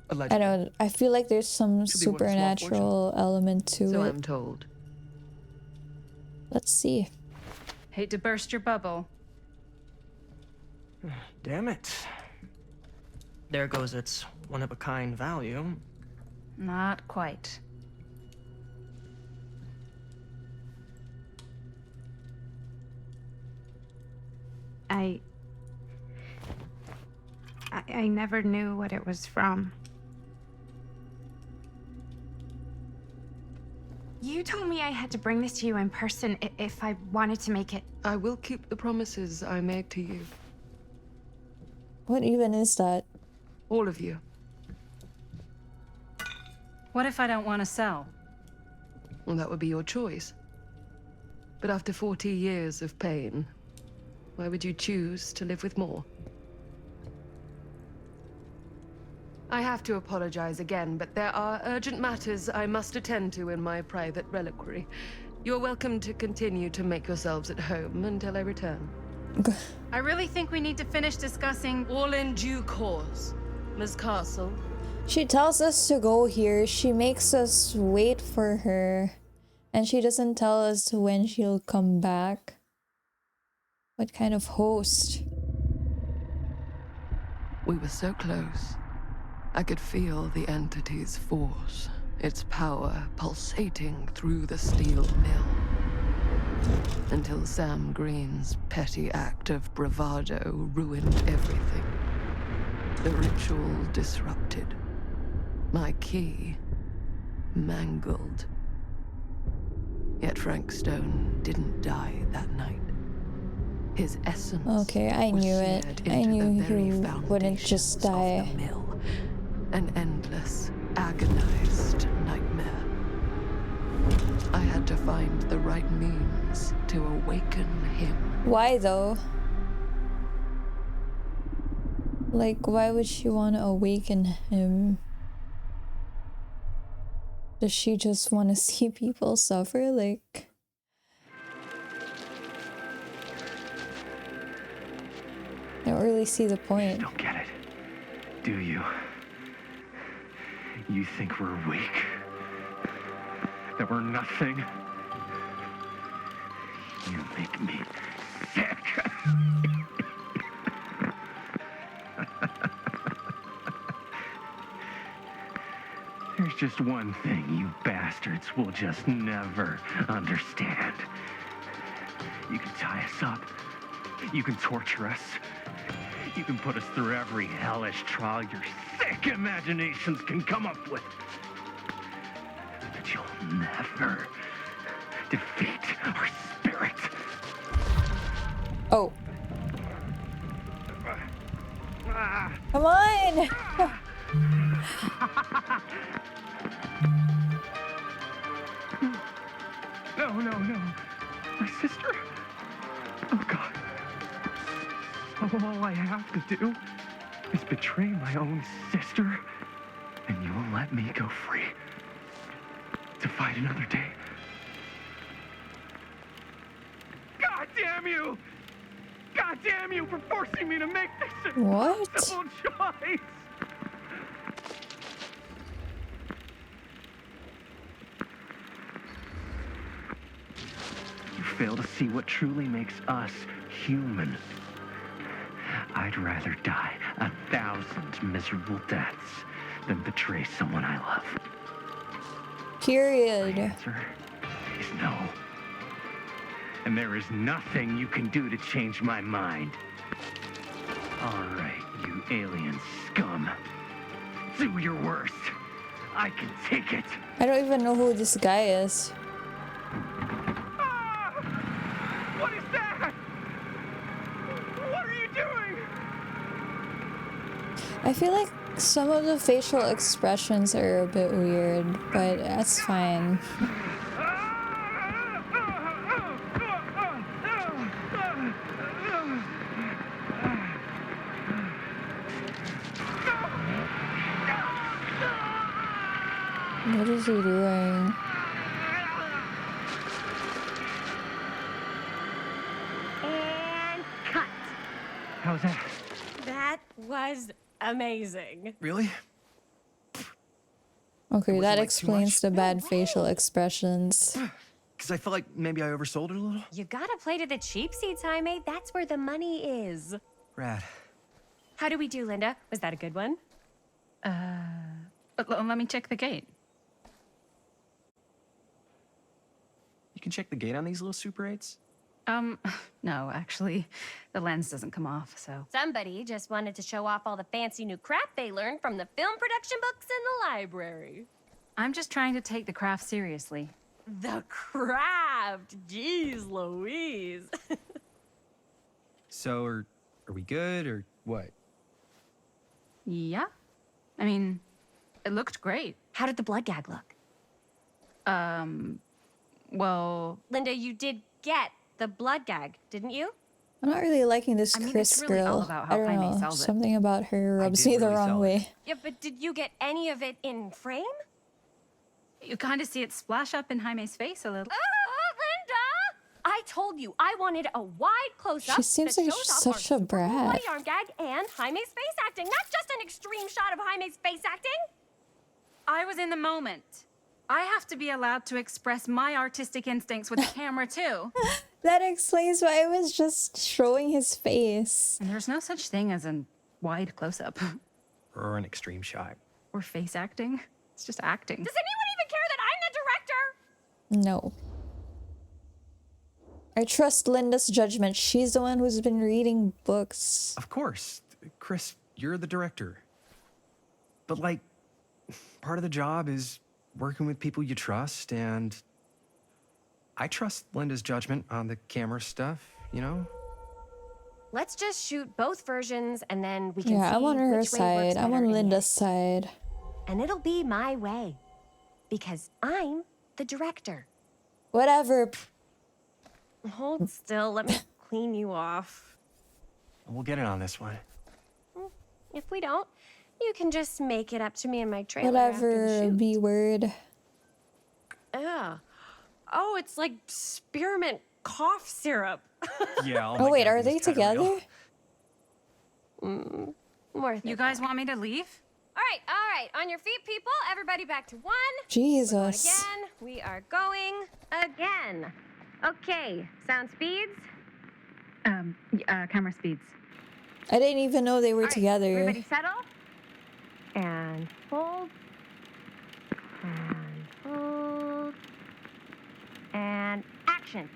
I Allegedly. don't. I feel like there's some Should be worth a small supernatural element to So it. I'm told. Let's see. Hate to burst your bubble. Damn it. There goes its one-of-a-kind value. Not quite. I never knew what it was from. You told me I had to bring this to you in person if I wanted to make it. I will keep the promises I made to you. What even is that? All of you. What if I don't want to sell? Well, that would be your choice. But after 40 years of pain, why would you choose to live with more? I have to apologize again, but there are urgent matters I must attend to in my private reliquary. You're welcome to continue to make yourselves at home until I return. I really think we need to finish discussing. All in due course. Ms. Castle, She tells us to go here. She makes us wait for her. And she doesn't tell us when she'll come back. What kind of host? we were so close. I could feel the entity's force, its power pulsating through the steel mill. Until Sam Green's petty act of bravado ruined everything. The ritual disrupted. My key mangled. Yet Frank Stone didn't die that night. His essence Okay, I was knew it. seared I into knew the very he wouldn't just foundations of die. the mill. An endless, agonized nightmare. I had to find the right means to awaken him. Why though? Like, why would she want to awaken him? Does she just want to see people suffer? Like, I don't really see the point. Don't get it, do you? You think we're weak? That we're nothing? You make me sick. There's just one thing you bastards will just never understand. You can tie us up. You can torture us. You can put us through every hellish trial your sick imaginations can come up with. But you'll never defeat our spirit. Oh. Come on! No. My sister? Oh, God. All I have to do is betray my own sister, and you will let me go free to fight another day. God damn you! God damn you for forcing me to make this What? impossible choice! You fail to see what truly makes us human. I'd rather die 1,000 miserable deaths than betray someone I love. The Period. answer is no. And there is nothing you can do to change my mind. All right, you alien scum. Do your worst. I can take it. I don't even know who this guy is. I feel like some of the facial expressions are a bit weird, but that's fine. What is he doing? And cut. How's that? That was amazing. Really? Okay, Was it, that like, too explains much? the bad facial expressions. Because I feel like maybe I oversold it a little. You gotta play to the cheap seats, Jaime. That's where the money is. Rad. How do we do, Linda? Was that a good one? Let me check the gate. You can check the gate on these little Super 8s? No, actually, the lens doesn't come off, so. Somebody just wanted to show off all the fancy new crap they learned from the film production books in the library. I'm just trying to take the craft seriously. The craft! Jeez Louise. So, are we good, or what? Yeah. I mean, it looked great. How did the blood gag look? Well, Linda, you did get the blood gag, didn't you? I'm not really liking this I mean, Chris it's really all girl. about I how don't Jaime know. sells it. Something about her rubs did me the really wrong sell it. way. Yeah, but did you get any of it in frame? you kind of see it splash up in Jaime's face a little. Linda! I told you I wanted a wide close-up. She seems that like shows she's off such a our super cool brat. bloody arm gag and Jaime's face acting, not just an extreme shot of Jaime's face acting. I was in the moment. I have to be allowed to express my artistic instincts with the camera, too. That explains why I was just showing his face. And there's no such thing as a wide close-up. Or an extreme shot? Or face acting. It's just acting. Does anyone even care that I'm the director? No. I trust Linda's judgment. She's the one who's been reading books. Of course. Chris, you're the director. But, like, part of the job is working with people you trust, and I trust Linda's judgment on the camera stuff, you know? Let's just shoot both versions and then we can Yeah, see I'm on her which way works side. I'm better on in the Linda's end. side. And it'll be my way. Because I'm the director. Whatever. Hold still, let me clean you off. We'll get it on this one. If we don't, you can just make it up to me in my trailer after the Whatever. shoot. B word. Ugh. Oh, it's like spearmint cough syrup. Yeah. Oh wait, are they together? Worth You it. guys want me to leave? All right. On your feet, people. Everybody back to one. Jesus. Again. We are going again. Okay. Sound speeds. Camera speeds. I didn't even know they were All right, together. Everybody settle. And hold. And hold. And action.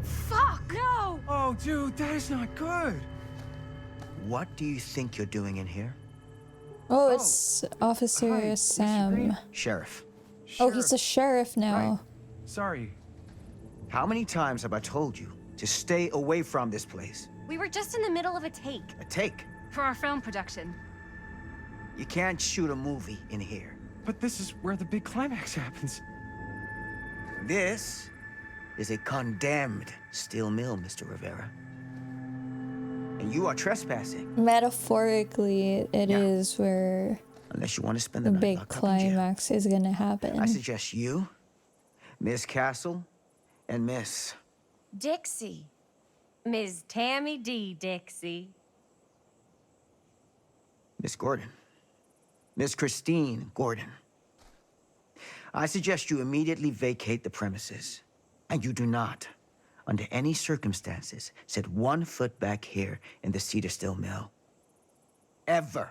Fuck! No! Oh, dude, that is not good. What do you think you're doing in here? Oh, it's Officer Hi, Mr. Sam. Green. Sheriff. Oh, he's a sheriff now. Right. Sorry. How many times have I told you to stay away from this place? We were just in the middle of a take. A take. For our film production. You can't shoot a movie in here. But this is where the big climax happens. This is a condemned steel mill, Mr. Rivera. And you are trespassing, Metaphorically, it is Yeah. where unless you want to spend the the night big locked up in jail. climax is gonna happen. I suggest you, Miss Castle, and Miss... Dixie. Ms. Tammy D. Dixie. Miss Gordon. Miss Christine Gordon. I suggest you immediately vacate the premises. And you do not, under any circumstances, set 1 foot back here in the Cedar Still Mill. Ever.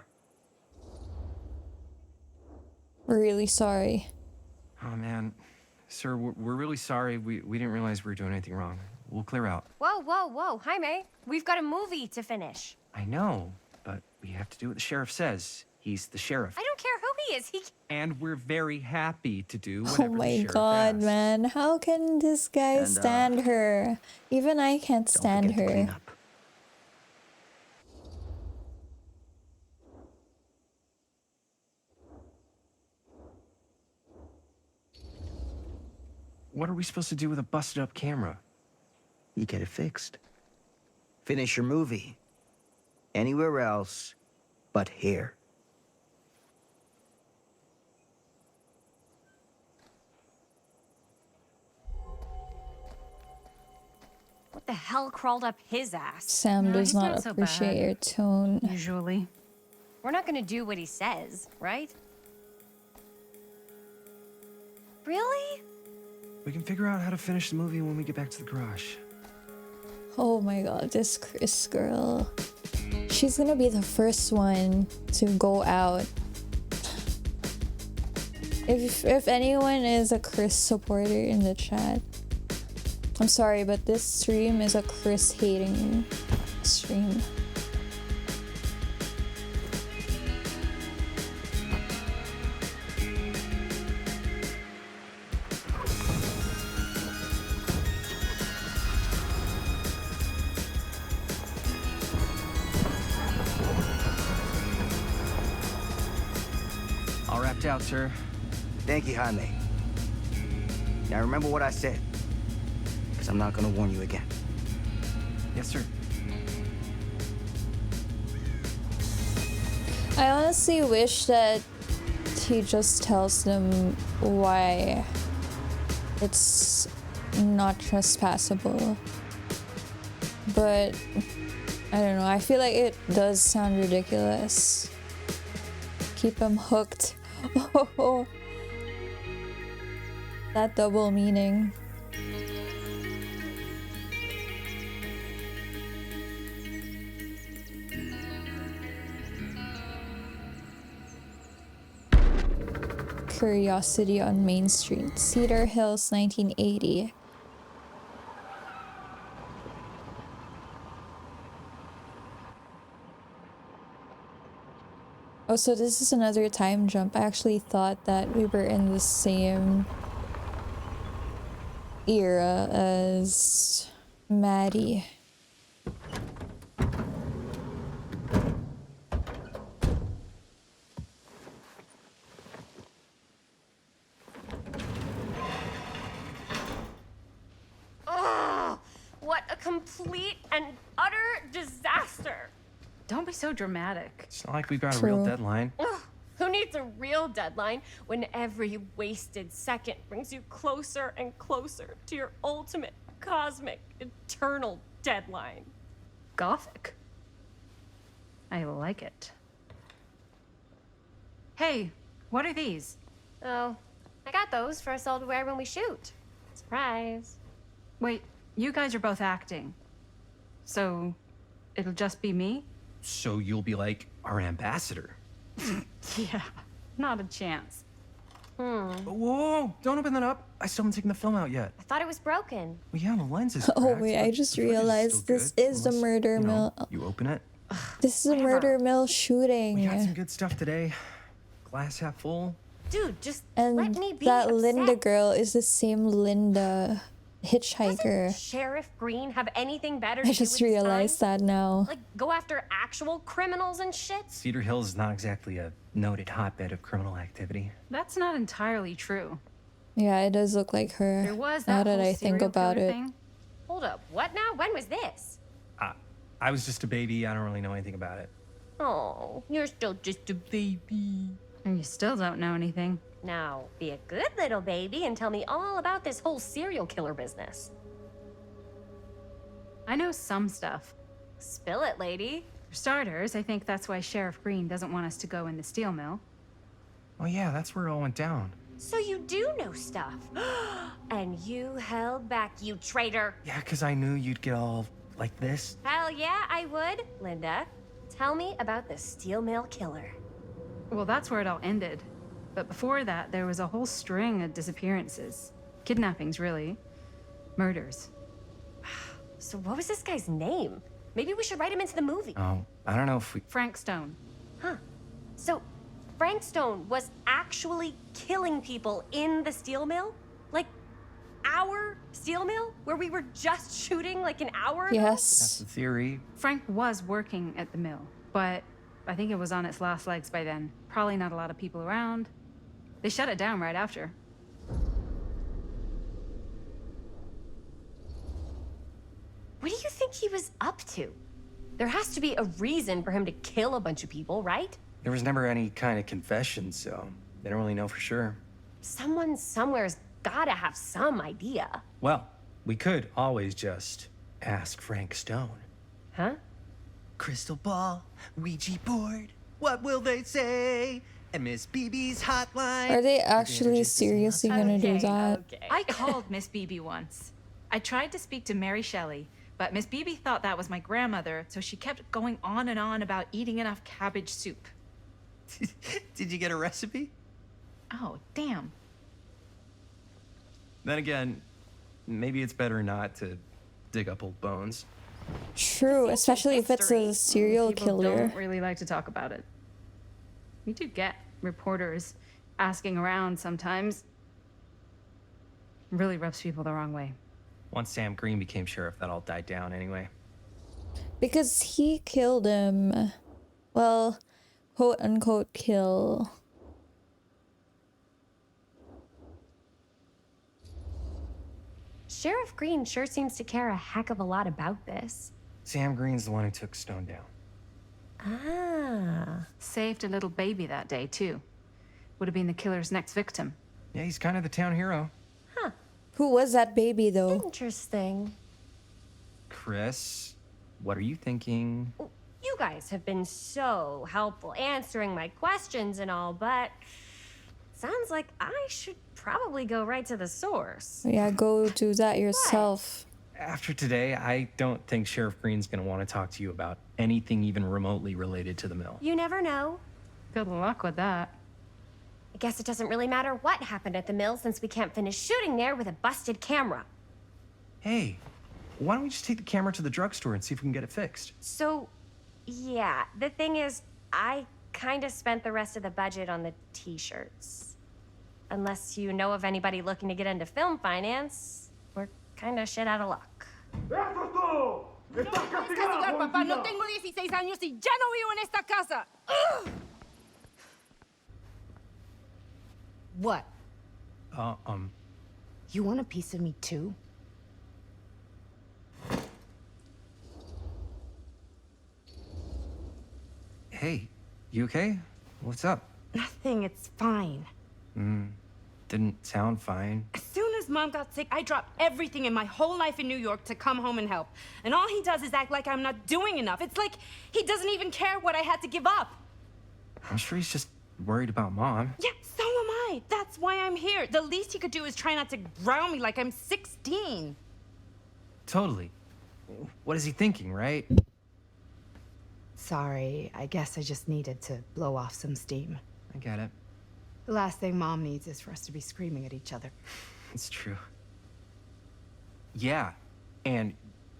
We're really sorry. Oh, man. Sir, we're really sorry. We didn't realize we were doing anything wrong. We'll clear out. Whoa. Jaime, we've got a movie to finish. I know, but we have to do what the sheriff says. He's the sheriff. I don't care who he is. He And we're very happy to do Oh whatever the my sheriff god, asks. man. How can this guy And, stand her? Even I can't Don't stand forget to clean her. up. What are we supposed to do with a busted up camera? You get it fixed. Finish your movie. Anywhere else but here. what the hell crawled up his ass? Sam No, does he's not not so appreciate bad. your tone. Usually. We're not gonna do what he says, right? Really? We can figure out how to finish the movie when we get back to the garage. Oh my god, this Chris girl. She's gonna be the first one to go out. If anyone is a Chris supporter in the chat, I'm sorry, but this stream is a Chris hating stream. All wrapped out, sir. Thank you, Jaime. Now remember what I said, because I'm not going to warn you again. Yes, sir. I honestly wish that he just tells them why it's not trespassable. But I don't know, I feel like it does sound ridiculous. Keep him hooked. Oh, that double meaning. Curiosity on Main Street, Cedar Hills, 1980. Oh, so this is another time jump. I actually thought that we were in the same era as Maddie. Ugh! What a complete and utter disaster! Don't be so dramatic. It's not like we've got a real True. deadline. Ugh, who needs a real deadline when every wasted second brings you closer and closer to your ultimate, cosmic, eternal deadline? Gothic. I like it. Hey, what are these? Oh, I got those for us all to wear when we shoot. Surprise. Wait, you guys are both acting. So, it'll just be me? So you'll be like our ambassador. Yeah, not a chance. Whoa, don't open that up. I still haven't taken the film out yet. I thought it was broken. Well, yeah, the lens is Oh cracked, wait, but I just the footage is realized still this good, is the unless, murder you know, mill. You open it. This is a murder mill shooting. We got some good stuff today. Glass half full. Dude, just And let me be that upset. Linda girl is the same Linda hitchhiker. Doesn't Sheriff Green have anything better to I do just with his realized time? that now. Like, go after actual criminals and shit? Cedar Hills is not exactly a noted hotbed of criminal activity. That's not entirely true. Yeah, it does look like her. There was now that that whole I think serial about killer it. thing. Hold up, what now? When was this? I was just a baby. I don't really know anything about it. Oh, you're still just a baby. And you still don't know anything. Now, be a good little baby and tell me all about this whole serial killer business. I know some stuff. Spill it, lady. For starters, I think that's why Sheriff Green doesn't want us to go in the steel mill. Oh yeah, that's where it all went down. So you do know stuff. And you held back, you traitor. Yeah, because I knew you'd get all like this. Hell yeah, I would. Linda, tell me about the steel mill killer. Well, that's where it all ended. But before that, there was a whole string of disappearances. Kidnappings, really. Murders. So what was this guy's name? Maybe we should write him into the movie. Oh, I don't know if we... Frank Stone. Huh. So Frank Stone was actually killing people in the steel mill? Like, our steel mill? Where we were just shooting like an hour ago? That's Yes. the theory. Frank was working at the mill, but I think it was on its last legs by then. Probably not a lot of people around. They shut it down right after. What do you think he was up to? There has to be a reason for him to kill a bunch of people, right? There was never any kind of confession, so they don't really know for sure. Someone somewhere's gotta have some idea. Well, we could always just ask Frank Stone. Huh? Crystal ball, Ouija board, what will they say? And Miss BB's hotline. Are they Maybe they're actually just a seance. seriously gonna do that? Okay. I called Miss Beebe once. I tried to speak to Mary Shelley, but Miss Beebe thought that was my grandmother, so she kept going on and on about eating enough cabbage soup. Did you get a recipe? Oh, damn. Then again, maybe it's better not to dig up old bones. True, especially if it's a serial People killer. don't really like to talk about it. We do get reporters asking around sometimes. Really rubs people the wrong way. Once Sam Green became sheriff, that all died down anyway. Because he killed him. Well, quote unquote kill. Sheriff Green sure seems to care a heck of a lot about this. Sam Green's the one who took Stone down. Ah. Saved a little baby that day, too. Would have been the killer's next victim. Yeah, he's kind of the town hero. Who was that baby though? Interesting. Chris, what are you thinking? You guys have been so helpful answering my questions and all, but sounds like I should probably go right to the source. Yeah, go do that yourself. After today, I don't think Sheriff Green's gonna want to talk to you about anything even remotely related to the mill. You never know. Good luck with that. I guess it doesn't really matter what happened at the mill since we can't finish shooting there with a busted camera. Hey, why don't we just take the camera to the drugstore and see if we can get it fixed? So, yeah, the thing is, I kind of spent the rest of the budget on the t-shirts. Unless you know of anybody looking to get into film finance, we're kind of shit out of luck. Papá, no tengo 16 años y ya no vivo en esta casa. Ugh! What? You want a piece of me too? Hey, you okay? What's up? Nothing, it's fine. Didn't sound fine. As soon as Mom got sick, I dropped everything in my whole life in New York to come home and help. And all he does is act like I'm not doing enough. It's like he doesn't even care what I had to give up. I'm sure he's just worried about Mom. Yeah, so am I. That's why I'm here. The least he could do is try not to ground me like I'm 16. Totally. What is he thinking, right? Sorry, I guess I just needed to blow off some steam. I get it. The last thing Mom needs is for us to be screaming at each other. It's true. Yeah, and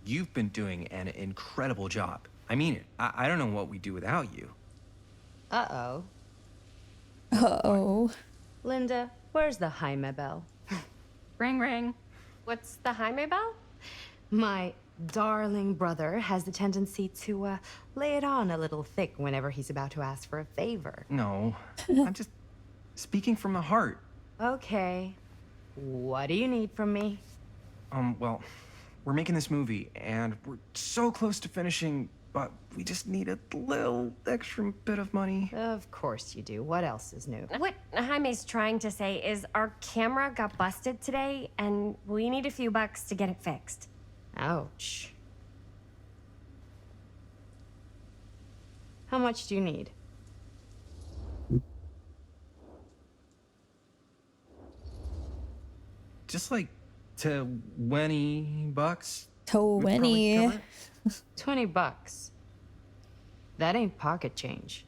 you've been doing an incredible job. I mean it. I don't know what we'd do without you. Uh-oh. Uh-oh. Linda, where's the Jaime bell? Ring, ring. What's the Jaime bell? My darling brother has the tendency to lay it on a little thick whenever he's about to ask for a favor. No, I'm just speaking from the heart. Okay. What do you need from me? Well, we're making this movie, and we're so close to finishing, but we just need a little extra bit of money. Of course you do. What else is new? What Jaime's trying to say is our camera got busted today, and we need a few bucks to get it fixed. Ouch. How much do you need? Just like $20. $20. 20 bucks. That ain't pocket change.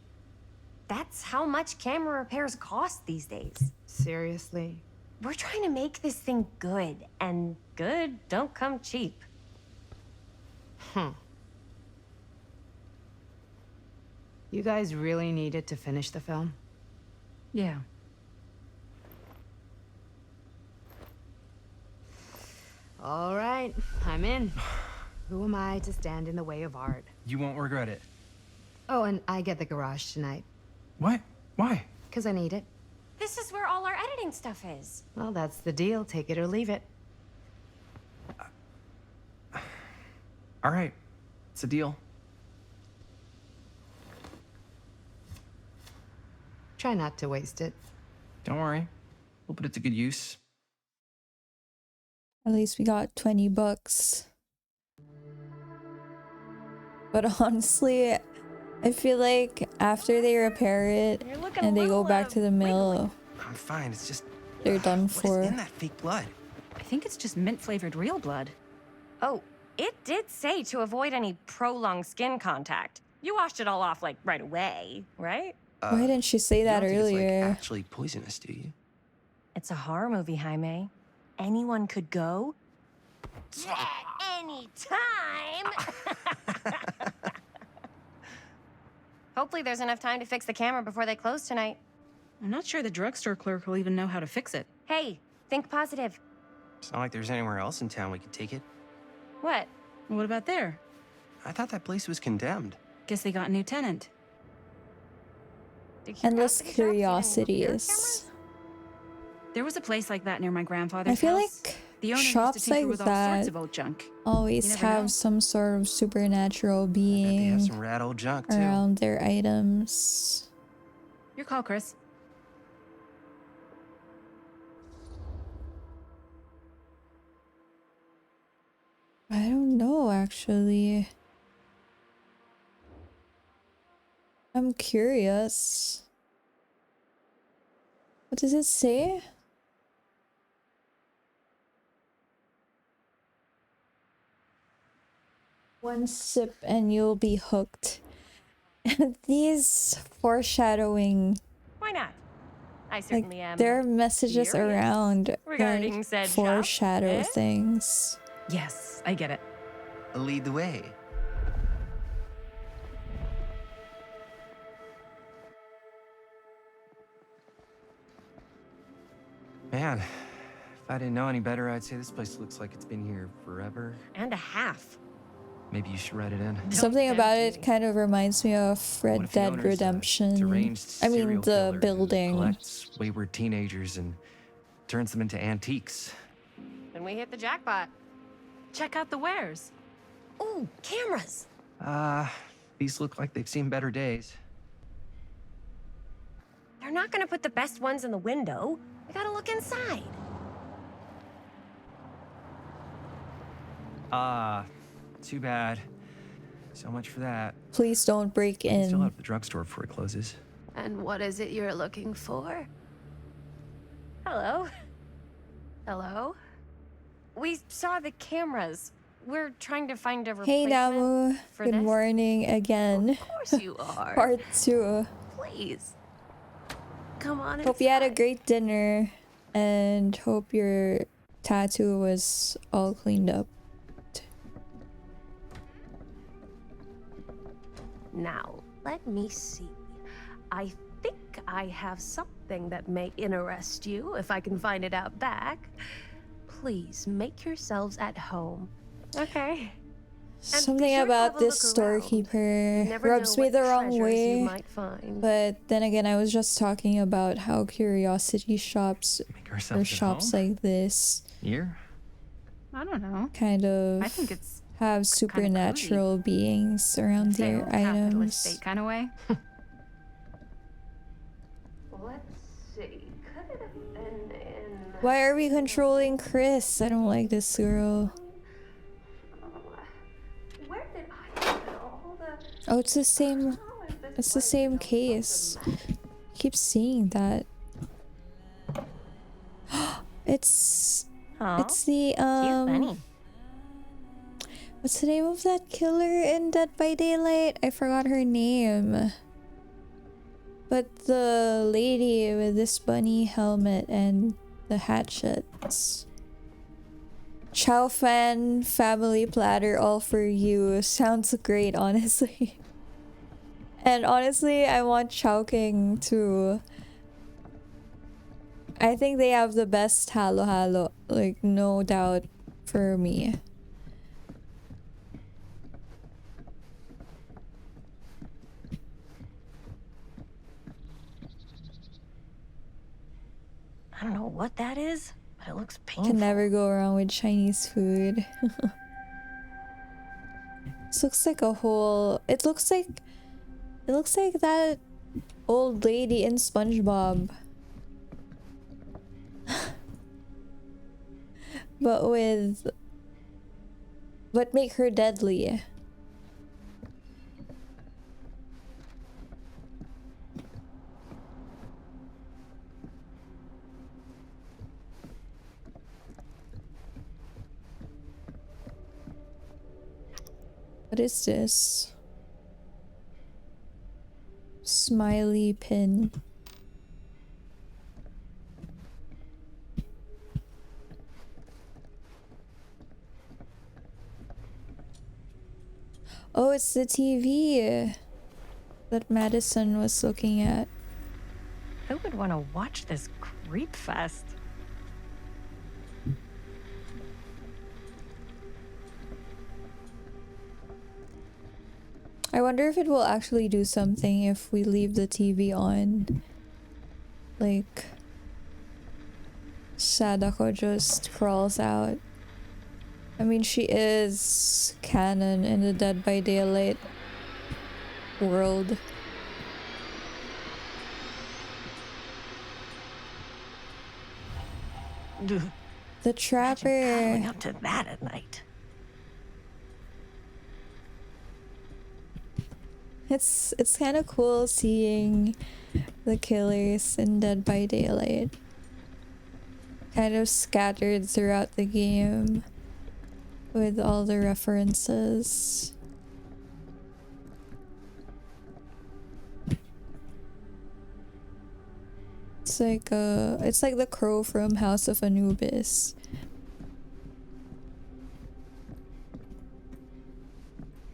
That's how much camera repairs cost these days. Seriously? We're trying to make this thing good, and good don't come cheap. You guys really needed to finish the film? Yeah. All right, I'm in. Who am I to stand in the way of art? You won't regret it. Oh, and I get the garage tonight. What? Why? Because I need it. This is where all our editing stuff is. Well, that's the deal. Take it or leave it. All right. It's a deal. Try not to waste it. Don't worry. We'll put it to good use. At least we got $20. But honestly, I feel like after they repair it and they go back to the mill, I'm fine. It's just they're done what for. is in that fake blood? I think it's just mint-flavored real blood. Oh, it did say to avoid any prolonged skin contact. You washed it all off like right away, right? Why didn't she say that you don't think earlier? It's like actually poisonous, do you? It's a horror movie, Jaime. Anyone could go. At any time. Hopefully there's enough time to fix the camera before they close tonight. I'm not sure the drugstore clerk will even know how to fix it. Hey, think positive. It's not like there's anywhere else in town we could take it. What? What about there? I thought that place was condemned. Guess they got a new tenant. Endless curiosities. There was a place like that near my grandfather's I feel house. like The owner used to shops tinker like with all sorts that of old junk. You always never know. have some sort of supernatural They have being some rad old junk too. around their items. Your call, Chris. I don't know, actually. I'm curious. What does it say? One sip and you'll be hooked. These foreshadowing, Why not? I like, certainly am. there are messages curious around regarding that said shop, foreshadow eh? things. Yes, I get it. Lead the way. Man, if I didn't know any better, I'd say this place looks like it's been here forever. And a half. Maybe you should write it in. Something about it kind of reminds me of What Red if the Dead owner's a Redemption. deranged I mean, serial the killer who building. collects wayward teenagers and turns them into antiques. Then we hit the jackpot. Check out the wares. Ooh, cameras. These look like they've seen better days. They're not gonna put the best ones in the window. We gotta look inside. Too bad. So much for that. Please don't break Still in. out of the drugstore before it closes. And what is it you're looking for? Hello? Hello? We saw the cameras. We're trying to find a Hey replacement Namu, for good this. morning again. Of course you are. Part 2. Please. Come on Hope you had a inside. great dinner and hope your tattoo was all cleaned up. Now, let me see. I think I have something that may interest you, if I can find it out back. Please make yourselves at home. Okay. Something sure to about have a this look storekeeper Never rubs know me what the wrong treasures way. you might find. But then again, I was just talking about how curiosity shops Make or ourselves at shops home? like this Here? I don't know. kind of I think it's have supernatural beings around their items. kind of way. Let's see. Could it have been in... Why are we controlling Chris? I don't like this girl. Where did I put all the... Oh, it's the same. It's the same case. Keep seeing that. It's Aw, it's the Cute bunny. what's the name of that killer in Dead by Daylight? I forgot her name. But the lady with this bunny helmet and the hatchets. Chow Fan family platter all for you. Sounds great, honestly. And honestly, I want Chowking to I think they have the best halo halo, like no doubt for me. I don't know what that is, but it looks painful. Can never go wrong with Chinese food. This looks like a whole. It looks like that old lady in SpongeBob. but make her deadly. What is this? Smiley pin. Oh, it's the TV that Madison was looking at. Who would want to watch this creep fest? I wonder if it will actually do something if we leave the TV on. Like, Sadako just crawls out. I mean, she is canon in the Dead by Daylight world. The Trapper. Up to that at night. It's kind of cool seeing the killers in Dead by Daylight kind of scattered throughout the game with all the references. It's like the crow from House of Anubis.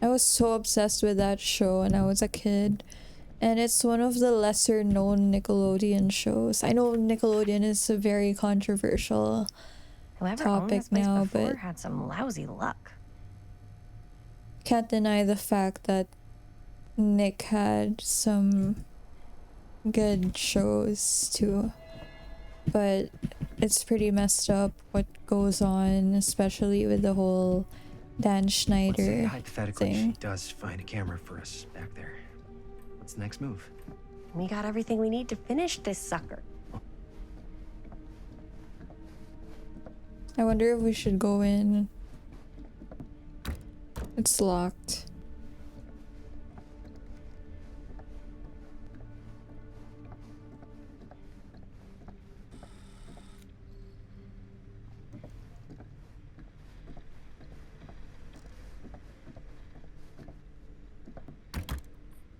I was so obsessed with that show when I was a kid, and it's one of the lesser known Nickelodeon shows. I know Nickelodeon is a very controversial Whoever owned topic this place now, before but had some lousy luck. can't deny the fact that Nick had some good shows too. But it's pretty messed up what goes on, especially with the whole Dan Let's say Schneider hypothetically thing. she does find a camera for us back there. What's the next move? We got everything we need to finish this sucker. I wonder if we should go in. It's locked.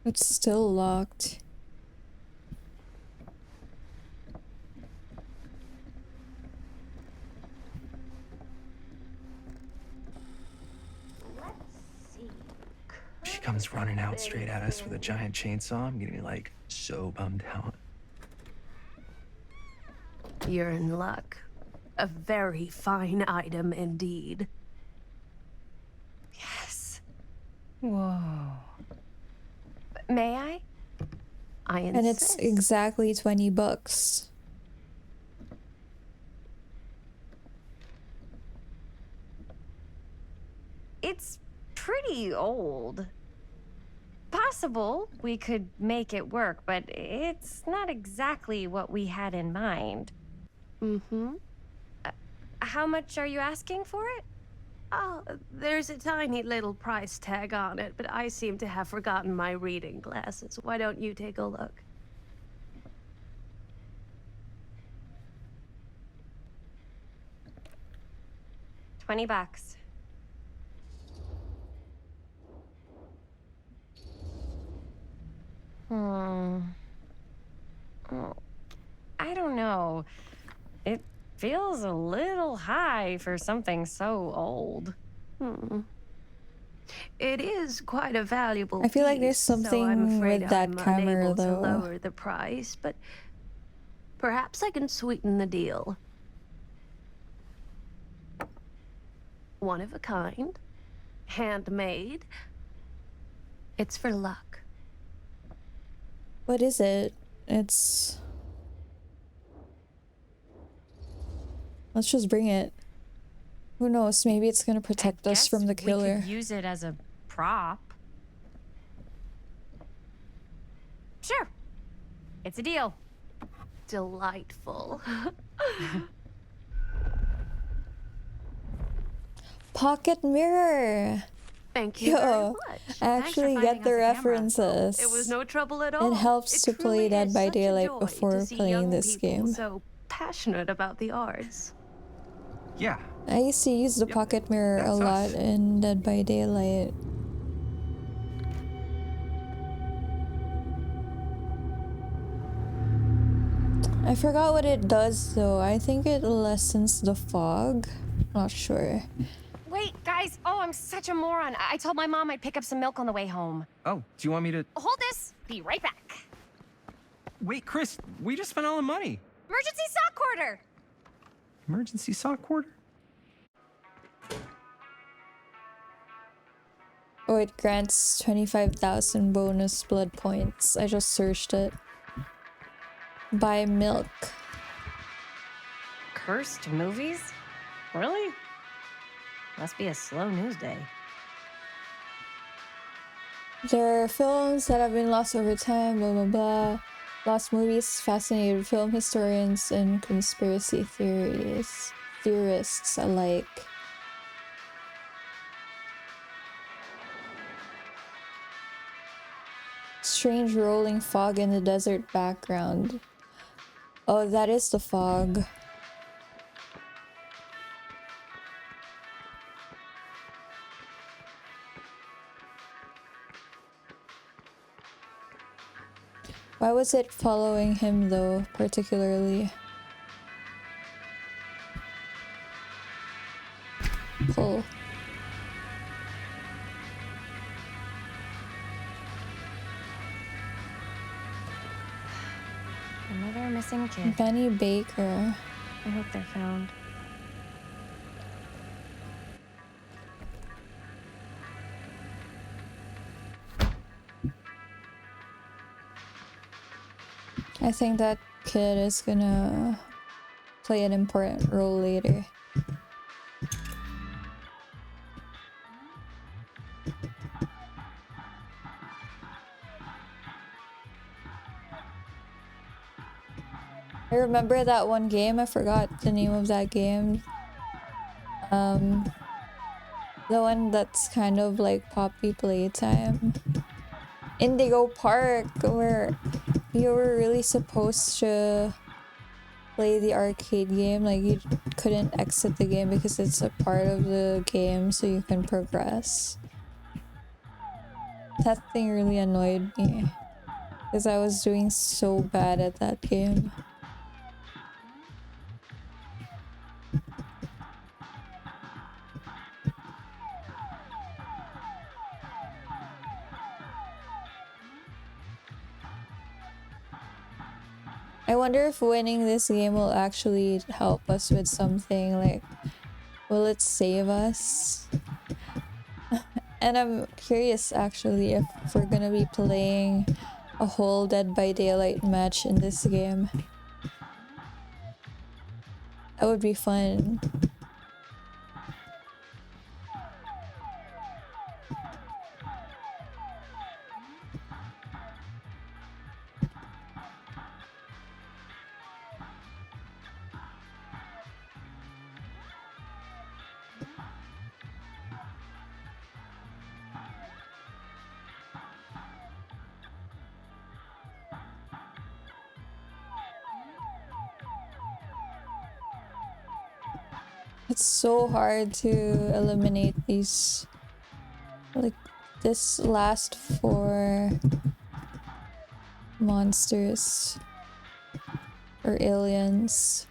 It's still locked. She comes running out straight at us with a giant chainsaw. I'm gonna be like so bummed out. You're in luck. A very fine item indeed. Yes. Whoa. May I? I insist. And it's exactly $20. It's pretty old. Possible we could make it work, but it's not exactly what we had in mind. Mm-hmm. How much are you asking for it? Oh, there's a tiny little price tag on it, but I seem to have forgotten my reading glasses. Why don't you take a look? $20. I don't know. It feels a little high for something so old. It is quite a valuable I feel like there's piece, so I'm something afraid with that I'm camera unable to though. lower the price, but Perhaps I can sweeten the deal. One of a kind, handmade. It's for luck. What is it? It's... Let's just bring it. Who knows? Maybe it's gonna protect us from the killer. We could use it as a prop. Sure. It's a deal. Delightful. Pocket mirror. Thank you very Yo, much. I actually get the references. It was no trouble at all. It helps to play Dead by Daylight before playing this game. So passionate about the arts. Yeah. I used to use the pocket mirror a lot in Dead by Daylight. I forgot what it does though. I think it lessens the fog. Not sure. Wait, guys. Oh, I'm such a moron. I told my mom I'd pick up some milk on the way home. Oh, do you want me to... Hold this. Be right back. Wait, Chris, we just spent all the money. Emergency sock quarter. Emergency sock quarter? Oh, it grants 25,000 bonus blood points. I just searched it. Buy milk. Cursed movies? Really? Must be a slow news day. There are films that have been lost over time, blah blah blah. Lost movies fascinated film historians and conspiracy theorists alike. Strange rolling fog in the desert background. Oh, that is the fog. Why was it following him though, particularly? Pull. Another missing kid. Benny Baker. I hope they're found. I think that kid is gonna play an important role later. I remember that one game, I forgot the name of that game. The one that's kind of like Poppy Playtime. Indigo Park, where you were really supposed to play the arcade game. Like, you couldn't exit the game because it's a part of the game, so you can progress. That thing really annoyed me because I was doing so bad at that game. I wonder if winning this game will actually help us with something, like, will it save us? And I'm curious actually if we're gonna be playing a whole Dead by Daylight match in this game. That would be fun. It's so hard to eliminate these, like, this last 4 monsters or aliens.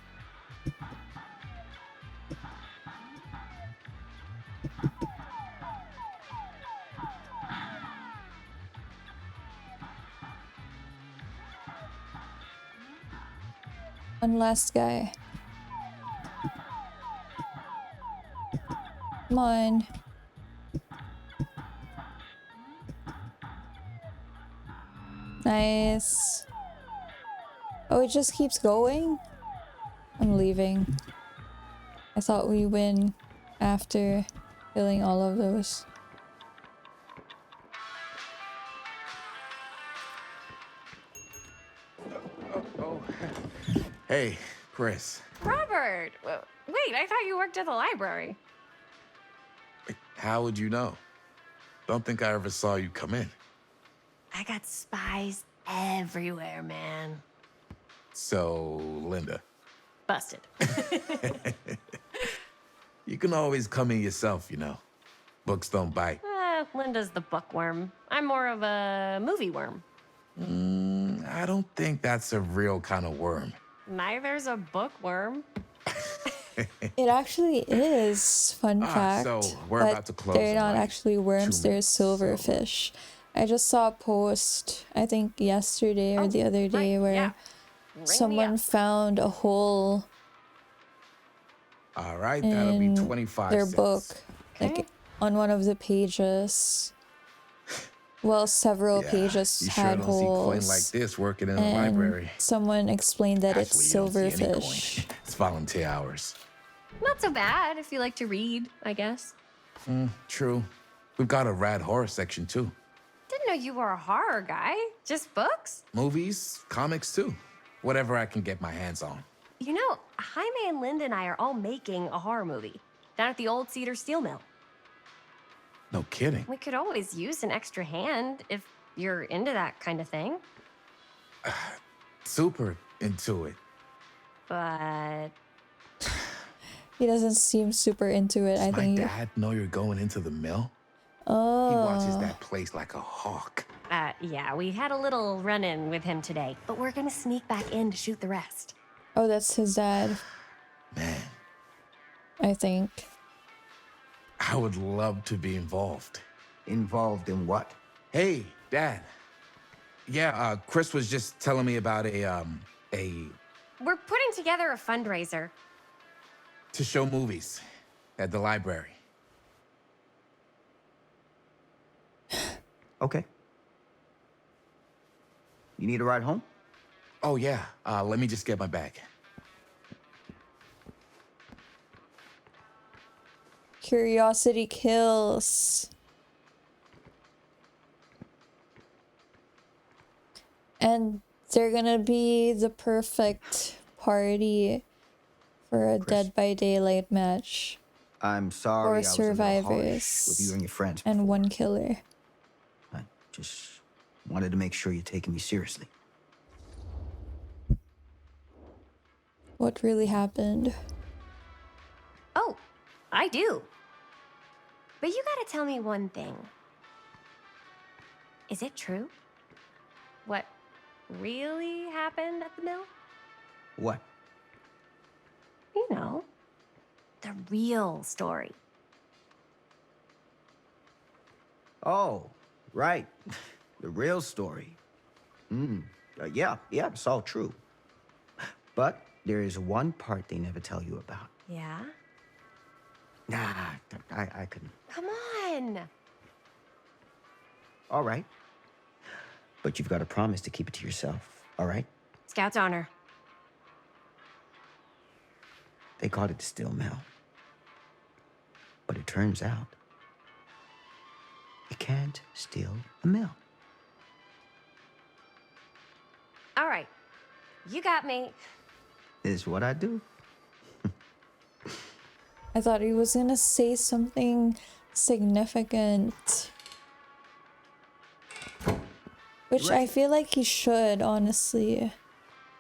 One last guy. Come on. Nice. Oh, it just keeps going? I'm leaving. I thought we win after killing all of those. Hey, Chris. Robert! Wait, I thought you worked at the library. How would you know? Don't think I ever saw you come in. I got spies everywhere, man. So, Linda, Busted. you can always come in yourself, you know. Books don't bite. Linda's the bookworm. I'm more of a movie worm. I don't think that's a real kind of worm. Neither's a bookworm. It actually is. Fun fact. So we're but about to close they're in not like actually worms, they're silverfish. I just saw a post, I think yesterday or the other day, where someone found a hole All right, that'll be in 25 their cents. book, like on one of the pages. Well, several pages You sure had don't see coin holes. like this working in a and library. someone explained that Actually, it's you don't see any silverfish. coin. It's volunteer hours. Not so bad if you like to read, I guess. True. We've got a rad horror section too. Didn't know you were a horror guy. Just books? Movies, comics too. Whatever I can get my hands on. You know, Jaime and Linda and I are all making a horror movie down at the old Cedar Steel Mill. No kidding. We could always use an extra hand if you're into that kind of thing. Super into it. But He doesn't seem super into it. I Does my think. dad know you're going into the mill? Oh. He watches that place like a hawk. yeah, we had a little run-in with him today, but we're gonna sneak back in to shoot the rest. Oh, that's his dad. Man, I think. I would love to be involved. Involved in what? Hey, Dad. Yeah, Chris was just telling me about a We're putting together a fundraiser. to show movies at the library. Okay. You need a ride home? Oh yeah. Let me just get my bag. Curiosity kills. And they're gonna be the perfect party for a Dead by Daylight match. I'm sorry Or I was a little harsh survivors. with you and your friends. And one killer. I just wanted to make sure you're taking me seriously. What really happened? Oh, I do. But you gotta tell me one thing. Is it true? What really happened at the mill? What? You know, the real story. Oh, right. The real story. Yeah, it's all true. But there is one part they never tell you about. Yeah? Nah, I couldn't. Come on! All right. But you've got to promise to keep it to yourself, all right? Scout's honor. They called it the Steel Mill. But it turns out, you can't steal a mill. All right. You got me. This is what I do. I thought he was gonna say something significant. Which I feel like he should, honestly.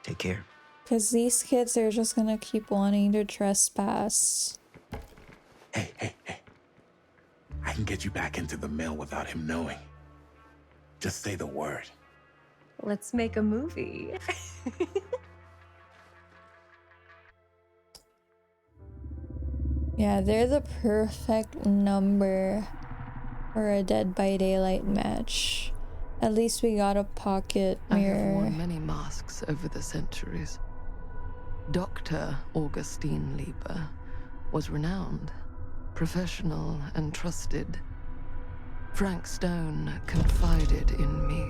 Take care. Because these kids are just gonna keep wanting to trespass. Hey. I can get you back into the mill without him knowing. Just say the word. Let's make a movie. Yeah, they're the perfect number for a Dead by Daylight match. At least we got a pocket I have mirror. worn many masks over the centuries. Dr. Augustine Lieber was renowned, professional, and trusted. Frank Stone confided in me,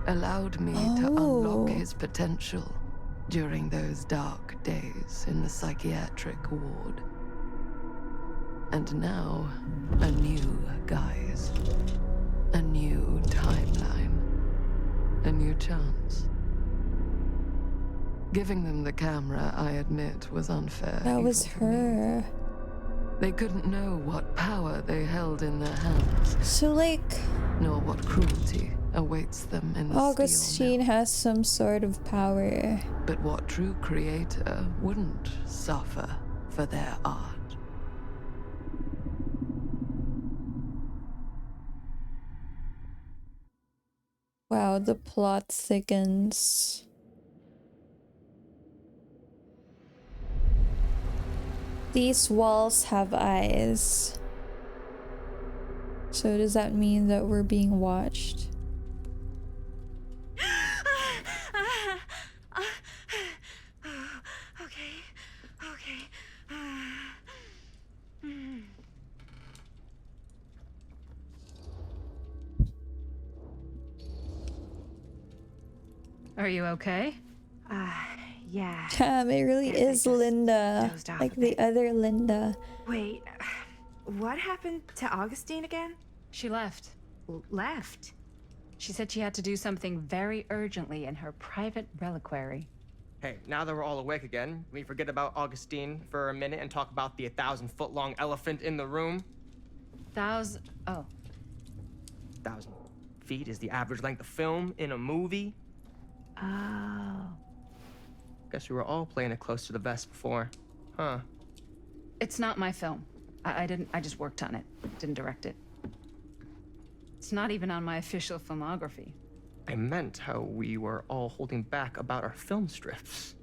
allowed me to unlock his potential during those dark days in the psychiatric ward. And now, a new guise, a new timeline, a new chance. Giving them the camera, I admit, was unfair. That was her. They couldn't know what power they held in their hands. So, like, nor what cruelty awaits them in the Augustine has some sort of power. But what true creator wouldn't suffer for their art? Wow, the plot thickens. These walls have eyes. So does that mean that we're being watched? Are you okay? Yeah. Damn, it really is Linda. Like the other Linda. Wait, what happened to Augustine again? She left. Left? She said she had to do something very urgently in her private reliquary. Hey, now that we're all awake again, we forget about Augustine for a minute and talk about the 1,000-foot-long elephant in the room. Oh. 1,000 feet is the average length of film in a movie. Oh. Guess we were all playing it close to the vest before, huh? It's not my film. I just worked on it. Didn't direct it. It's not even on my official filmography. I meant how we were all holding back about our film strips.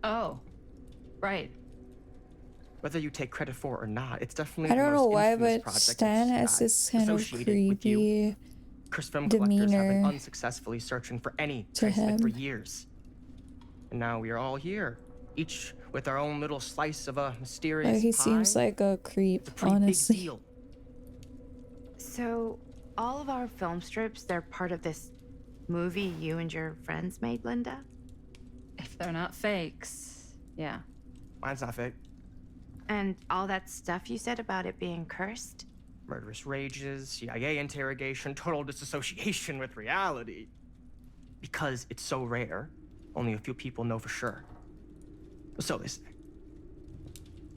Oh, right. Whether you take credit for it or not, it's definitely I don't know why, but but Stan has this kind of creepy Chris film collectors have been demeanor unsuccessfully searching for any to trace of it for him. years. And now we are all here, each with our own little slice of a mysterious Like he pie. seems like a creep, Pretty big honestly. deal. So, all of our film strips, they're part of this movie you and your friends made, Linda? If they're not fakes, yeah. Mine's not fake. And all that stuff you said about it being cursed? Murderous rages, CIA interrogation, total disassociation with reality. Because it's so rare, only a few people know for sure. So they say.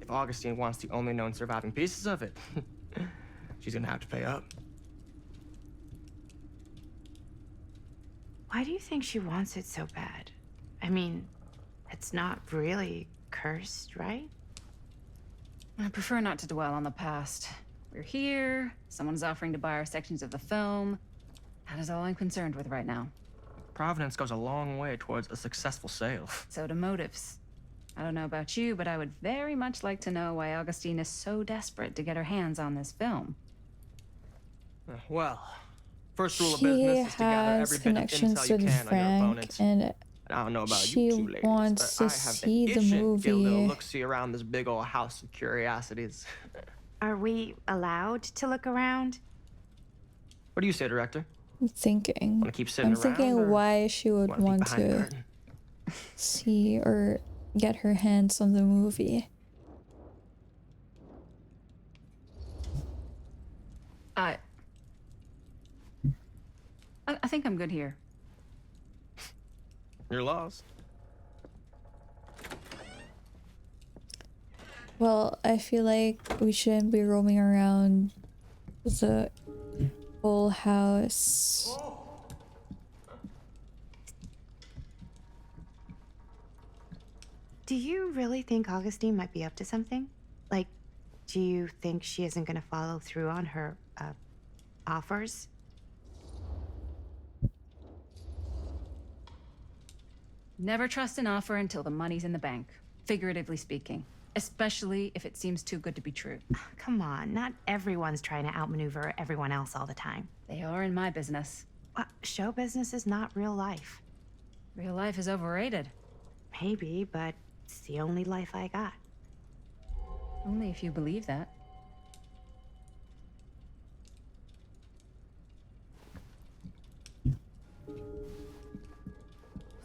If Augustine wants the only known surviving pieces of it, she's gonna have to pay up. Why do you think she wants it so bad? I mean, it's not really cursed, right? I prefer not to dwell on the past. We're here, someone's offering to buy our sections of the film. That is all I'm concerned with right now. Providence goes a long way towards a successful sale. So do motives. I don't know about you, but I would very much like to know why Augustine is so desperate to get her hands on this film. Well, first rule of She business is to gather has every bit of connections intel you with can on your Frank, opponent. and I don't know about she you two ladies, wants but to I have see been the itching to get a little movie. look-see around this big old house of curiosities. Are we allowed to look around? What do you say, director? I'm thinking. Wanna keep sitting I'm thinking around, or why she would wanna peek want behind the to curtain? see or get her hands on the movie. I think I'm good here. You're lost. Well, I feel like we shouldn't be roaming around the whole house. Do you really think Augustine might be up to something? Like, do you think she isn't gonna follow through on her, offers? Never trust an offer until the money's in the bank, figuratively speaking. Especially if it seems too good to be true. Come on, not everyone's trying to outmaneuver everyone else all the time. They are in my business. Show business is not real life. Real life is overrated. Maybe, but it's the only life I got. Only if you believe that.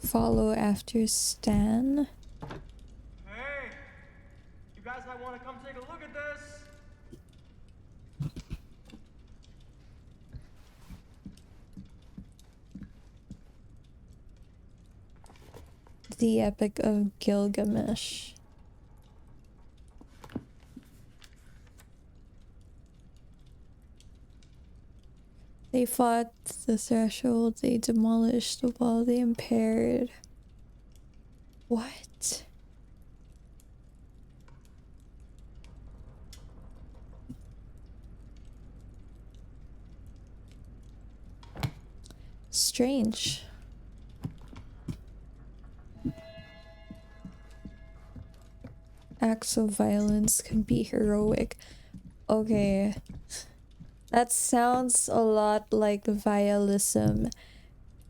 Follow after Stan. Hey, you guys might want to come take a look at this. The Epic of Gilgamesh. They fought the threshold, they demolished the wall, they impaired. What? Strange. Acts of violence can be heroic. Okay. That sounds a lot like the vialism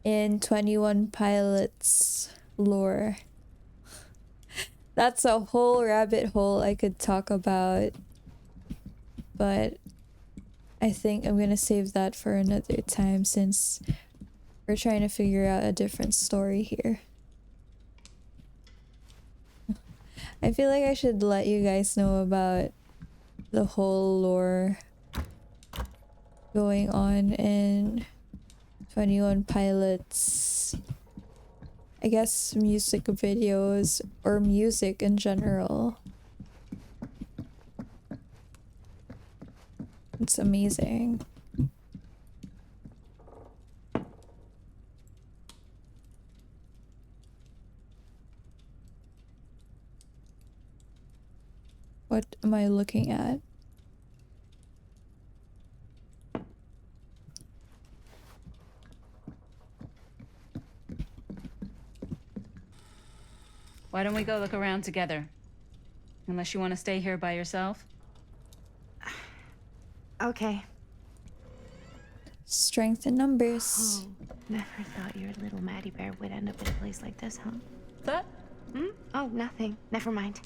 in 21 Pilots lore. That's a whole rabbit hole I could talk about, but I think I'm gonna save that for another time since we're trying to figure out a different story here. I feel like I should let you guys know about the whole lore going on in 21 Pilots, I guess music videos or music in general. It's amazing. What am I looking at? Why don't we go look around together? Unless you want to stay here by yourself? Okay. Strength in numbers. Oh, never thought your little Maddie Bear would end up in a place like this, huh? That? Hmm? Oh, nothing. Never mind.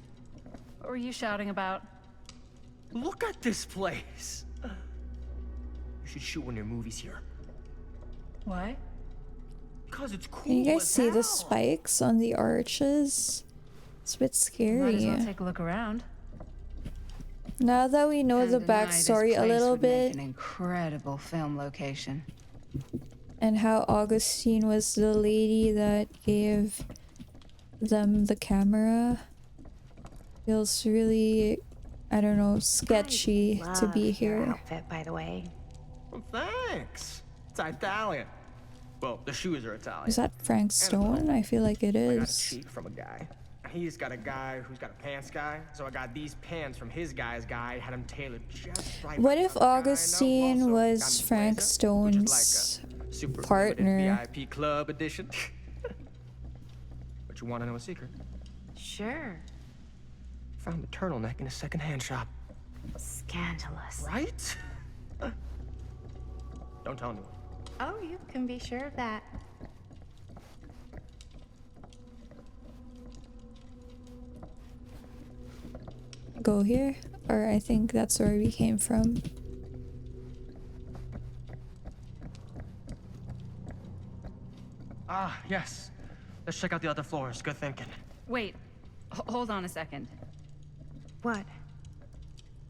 What were you shouting about? Look at this place. You should shoot one of your movies here. Why? Because it's cool. Can you guys as see the hell. spikes on the arches? It's a bit Might as scary. well take a look around. Now that we know the Can't deny this backstory a place little would make bit, an incredible film location. and how Augustine was the lady that gave them the camera, feels really, I don't know, sketchy to be Love your here. outfit, by the way. Well, thanks. It's Italian. Well, the shoes are Italian. Is that Frank Stone? I feel like it I got a is. cheat from a guy. He's got a guy who's got a pants guy, so I got these pants from his guy's guy, had him tailored just right. What for if the guy I know. Augustine Also, was got me Frank blazer, Stone's which is like a super limited partner? VIP club edition. But you want to know a secret? Sure. Found the turtleneck in a secondhand shop. Scandalous. Right? Don't tell anyone. Oh, you can be sure of that. Go here? Or I think that's where we came from. Ah, yes. Let's check out the other floors. Good thinking. Wait, hold on a second. What?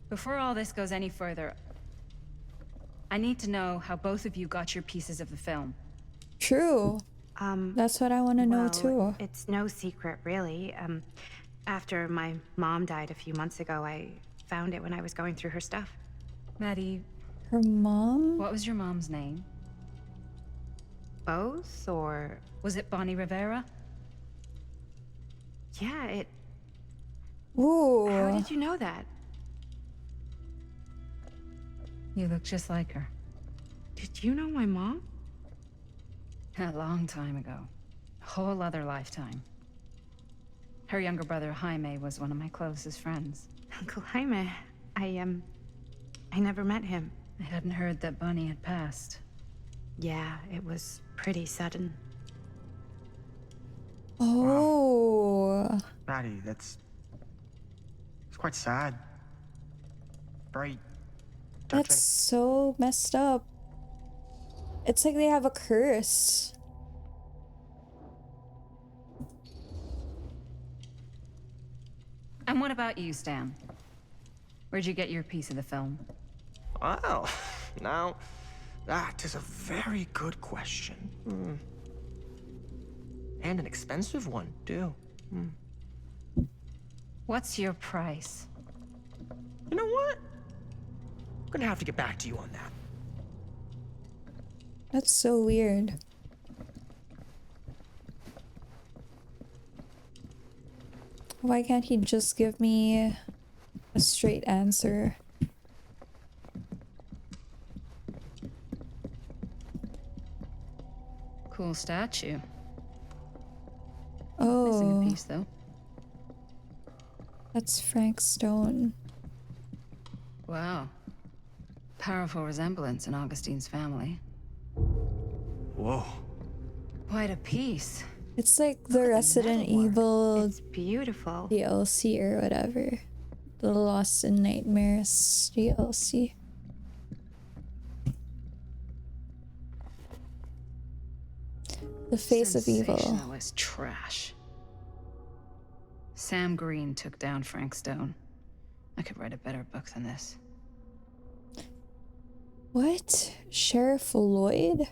Before all this goes any further, I need to know how both of you got your pieces of the film. True. That's what I want to know Well, too. It's no secret, really. After my mom died a few months ago, I found it when I was going through her stuff. Maddie, Her mom? what was your mom's name? Both, or... Was it Bonnie Rivera? Yeah, it... Ooh. How did you know that? You look just like her. Did you know my mom? A long time ago. A whole other lifetime. Her younger brother, Jaime, was one of my closest friends. Uncle Jaime. I never met him. I hadn't heard that Bonnie had passed. Yeah, it was pretty sudden. Oh. Maddie, it's quite sad. Very touching. That's so messed up. It's like they have a curse. And what about you, Stan? Where'd you get your piece of the film? Well, now, that is a very good question. And an expensive one, too. What's your price? You know what? I'm gonna have to get back to you on that. That's so weird. Why can't he just give me a straight answer? Cool statue. Oh, Missing a piece, though. that's Frank Stone. Wow. Powerful resemblance in Augustine's family. Whoa. Quite a piece. It's like the Resident Evil It's beautiful. DLC or whatever. The Lost in Nightmares DLC. The Face of Evil. Sensationalist trash. Sam Green took down Frank Stone. I could write a better book than this. What? Sheriff Lloyd?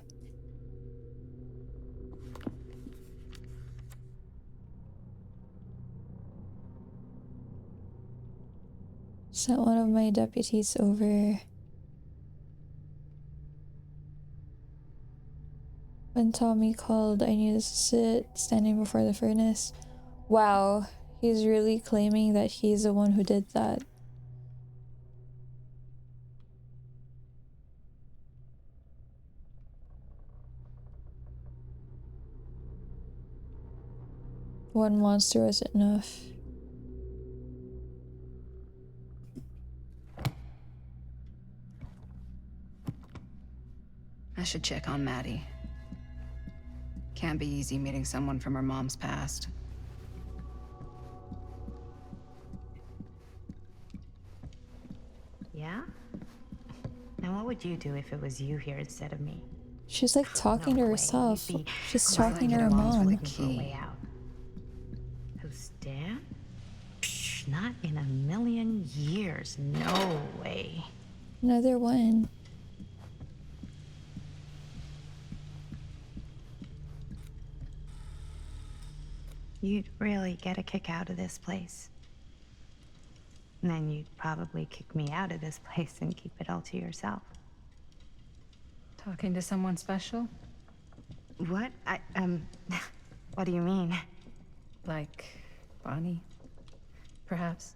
Sent one of my deputies over. When Tommy called, I knew to sit standing before the furnace. Wow, he's really claiming that he's the one who did that. One monster was enough. I should check on Maddie. Can't be easy meeting someone from her mom's past. Yeah? Now what would you do if it was you here instead of me? She's like talking to herself. She's talking to her mom. Way out. Oh, Stan? Psh, not in a million years. No way. Another one. You'd really get a kick out of this place. And then you'd probably kick me out of this place and keep it all to yourself. Talking to someone special? What? What do you mean? Like Bonnie, perhaps?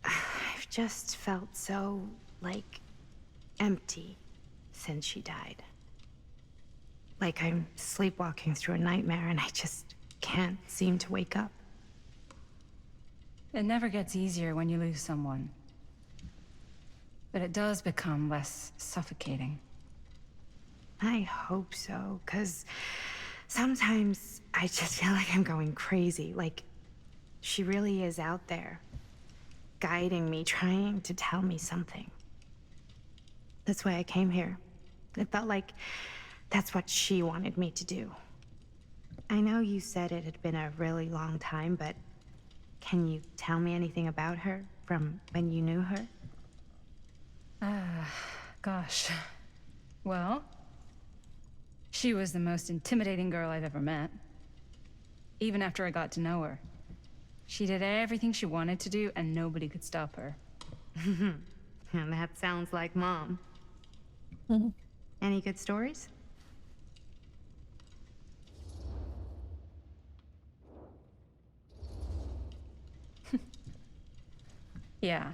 I've just felt so, like, empty since she died. Like I'm sleepwalking through a nightmare and I just can't seem to wake up. It never gets easier when you lose someone. But it does become less suffocating. I hope so, because sometimes I just feel like I'm going crazy. Like, she really is out there, guiding me, trying to tell me something. That's why I came here. It felt like that's what she wanted me to do. I know you said it had been a really long time, but can you tell me anything about her from when you knew her? Gosh. Well, she was the most intimidating girl I've ever met. Even after I got to know her. She did everything she wanted to do, and nobody could stop her. And that sounds like Mom. Any good stories? Yeah.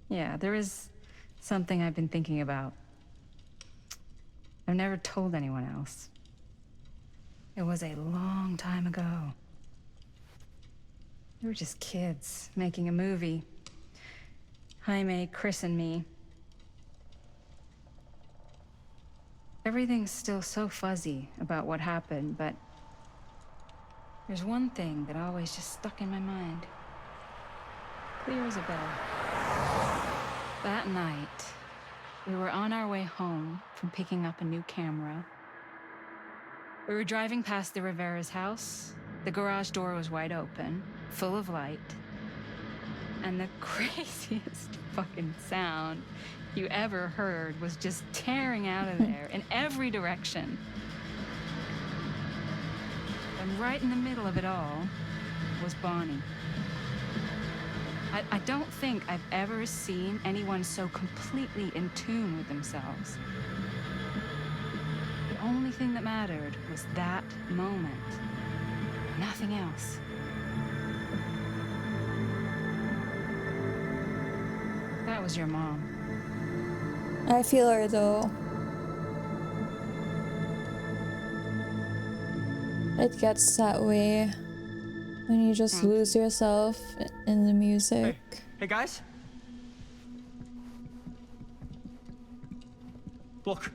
Yeah, there is something I've been thinking about. I've never told anyone else. It was a long time ago. We were just kids making a movie. Jaime, Chris, and me. Everything's still so fuzzy about what happened, but There's one thing that always just stuck in my mind. Clear as a bell. That night, we were on our way home from picking up a new camera. We were driving past the Rivera's house. The garage door was wide open, full of light. And the craziest fucking sound you ever heard was just tearing out of there in every direction. And right in the middle of it all was Bonnie. I don't think I've ever seen anyone so completely in tune with themselves. The only thing that mattered was that moment. Nothing else. That was your mom. I feel her though. It gets that way when you just lose yourself in the music. Hey guys. Look.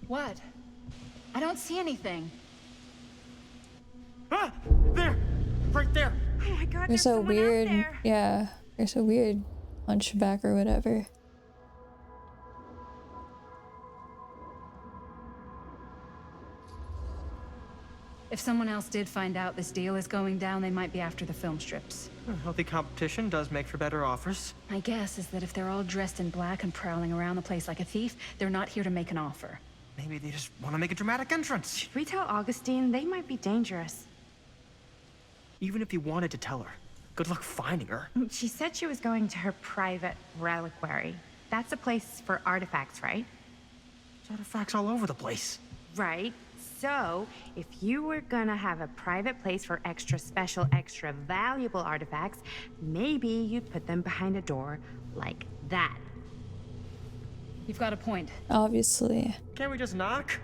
What? I don't see anything. Ah! There! Right there! Oh my god, There's a weird, yeah, there's a weird hunchback or whatever. If someone else did find out this deal is going down, they might be after the film strips. Healthy competition does make for better offers. My guess is that if they're all dressed in black and prowling around the place like a thief, they're not here to make an offer. Maybe they just want to make a dramatic entrance. Should we tell Augustine? They might be dangerous. Even if you wanted to tell her, good luck finding her. She said she was going to her private reliquary. That's a place for artifacts, right? There's artifacts all over the place. Right. So, if you were gonna have a private place for extra special, extra valuable artifacts, maybe you'd put them behind a door like that. You've got a point. Obviously. Can't we just knock?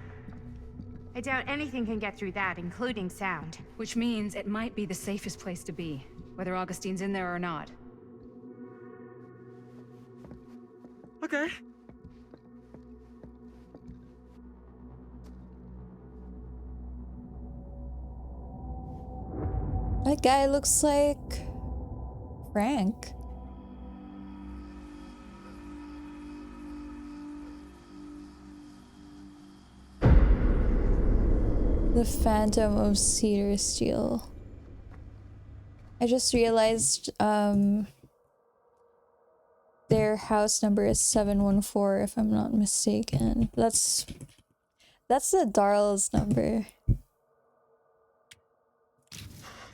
I doubt anything can get through that, including sound. Which means it might be the safest place to be, whether Augustine's in there or not. Okay. That guy looks like Frank. The Phantom of Cedar Steel. I just realized their house number is 714 if I'm not mistaken. That's the Darl's number.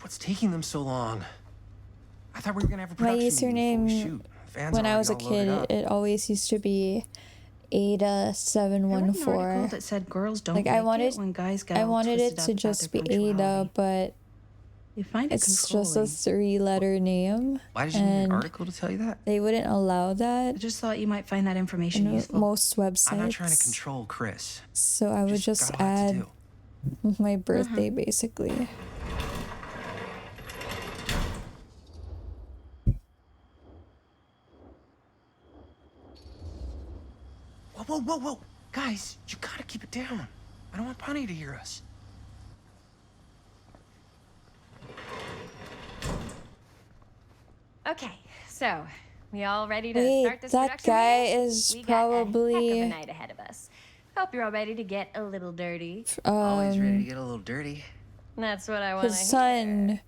What's taking them so long? I thought we were gonna have a My production meeting before we username shoot. Van's when I already was a all loaded kid, up. it always used to be Ada714. That said girls don't Like I like wanted, it when guys get I all wanted it twisted to up about just be their Ada, but You find it it's just a controlling. 3-letter name. Why did you need an and article to tell you that? They wouldn't allow that. I just thought you might find that information in useful. most websites. I'm not trying to control Chris. So I would just got a lot to add do. my birthday basically. Whoa, whoa, whoa, whoa. Guys, you gotta keep it down. I don't want Bunny to hear us. Okay, so we all ready to Wait, start this that production guy meeting? is We got a heck of probably a night ahead of us. Hope you're all ready to get a little dirty. Always ready to get a little dirty. That's what I want to his hear. son,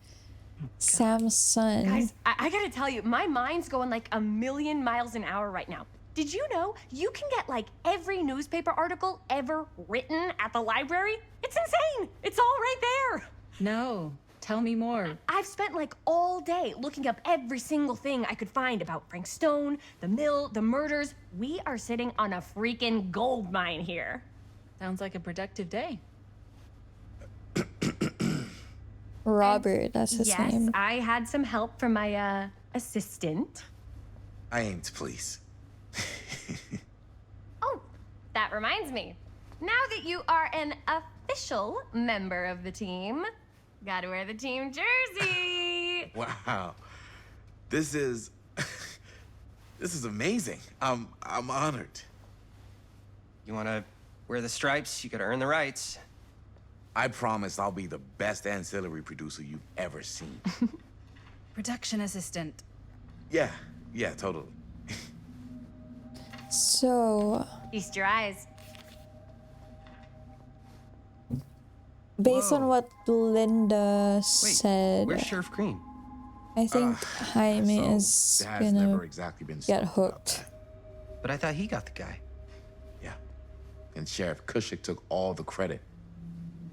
Sam's son. Guys, I gotta tell you, my mind's going like a million miles an hour right now. Did you know you can get like every newspaper article ever written at the library? It's insane! It's all right there! No, tell me more. I've spent like all day looking up every single thing I could find about Frank Stone, the mill, the murders. We are sitting on a freaking gold mine here. Sounds like a productive day. Robert, that's his Yes, name. I had some help from my assistant. I aim to please. Oh, that reminds me. Now that you are an official member of the team, gotta wear the team jersey. Wow. This is this is amazing. I'm honored. You wanna wear the stripes? You gotta earn the rights. I promise I'll be the best ancillary producer you've ever seen. Production assistant. Yeah, totally. So, Feast your eyes. based on what Linda Wait, said, where's Sheriff Green? I think Jaime is Dad's gonna never exactly been get smart about hooked. that. But I thought he got the guy. Yeah. And Sheriff Kushik took all the credit.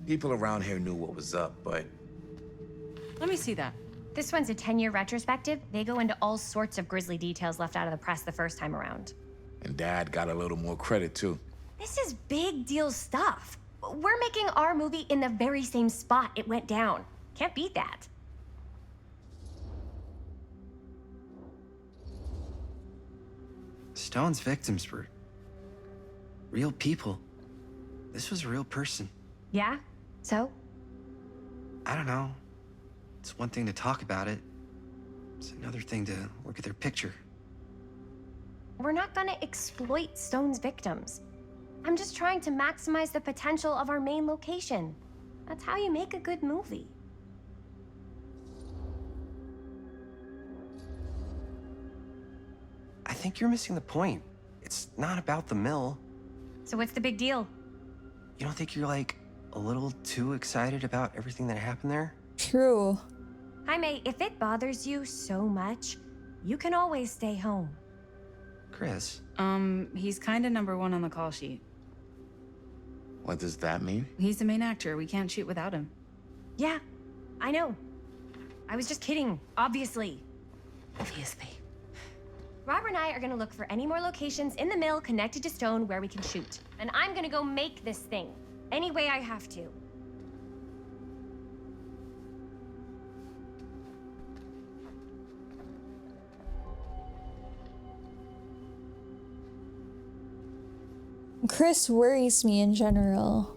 People around here knew what was up, but Let me see that. This one's a 10-year retrospective. They go into all sorts of grisly details left out of the press the first time around. and Dad got a little more credit too. This is big deal stuff. We're making our movie in the very same spot it went down. Can't beat that. Stone's victims were real people. This was a real person. Yeah? So? I don't know. It's one thing to talk about it. It's another thing to look at their picture. We're not gonna exploit Stone's victims. I'm just trying to maximize the potential of our main location. That's how you make a good movie. I think you're missing the point. It's not about the mill. So what's the big deal? You don't think you're like a little too excited about everything that happened there? True. Jaime, if it bothers you so much, you can always stay home. Chris. He's kinda number one on the call sheet. What does that mean? He's the main actor. We can't shoot without him. Yeah, I know. I was just kidding, obviously. Obviously. Robert and I are gonna look for any more locations in the mill connected to Stone where we can shoot. And I'm gonna go make this thing, any way I have to. Chris worries me in general.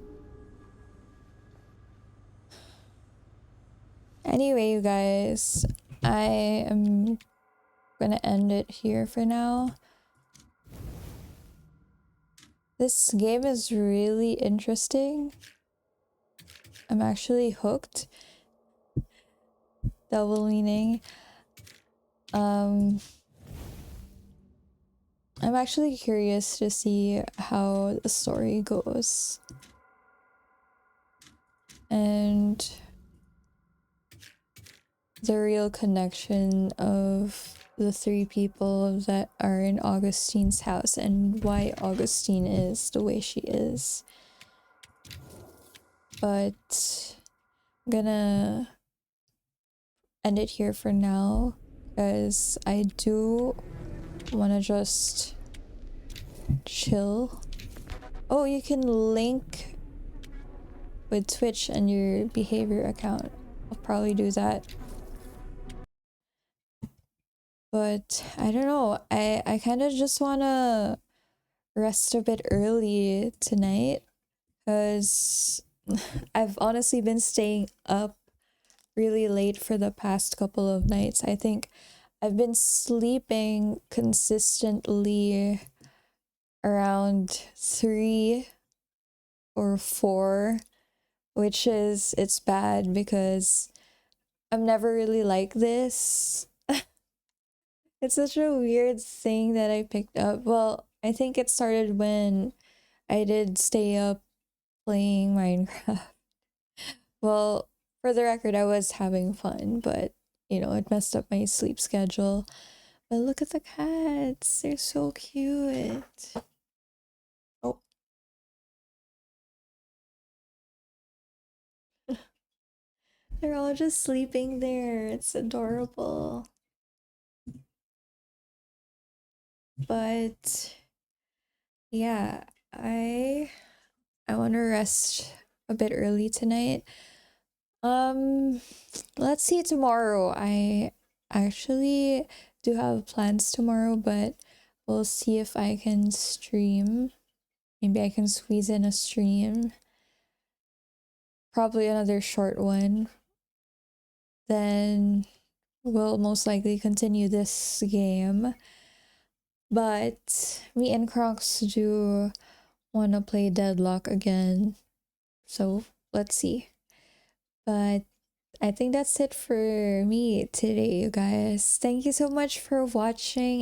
Anyway, you guys, I am gonna end it here for now. This game is really interesting. I'm actually hooked. Double meaning. I'm actually curious to see how the story goes. And the real connection of the three people that are in Augustine's house and why Augustine is the way she is. But I'm gonna end it here for now because I do want to just chill. Oh, you can link with Twitch and your behavior account. I'll probably do that. But I don't know. I kind of just want to rest a bit early tonight because I've honestly been staying up really late for the past couple of nights. I think I've been sleeping consistently around 3 or 4, which is, it's bad because I'm never really like this. It's such a weird thing that I picked up. Well, I think it started when I did stay up playing Minecraft. Well, for the record, I was having fun, but you know, it messed up my sleep schedule. But look at the cats. They're so cute. Oh. They're all just sleeping there. It's adorable. But yeah, I want to rest a bit early tonight. Let's see tomorrow. I actually do have plans tomorrow, but we'll see if I can stream. Maybe I can squeeze in a stream. Probably another short one. Then we'll most likely continue this game. But me and Crocs do want to play Deadlock again. So let's see. But I think that's it for me today, you guys. Thank you so much for watching.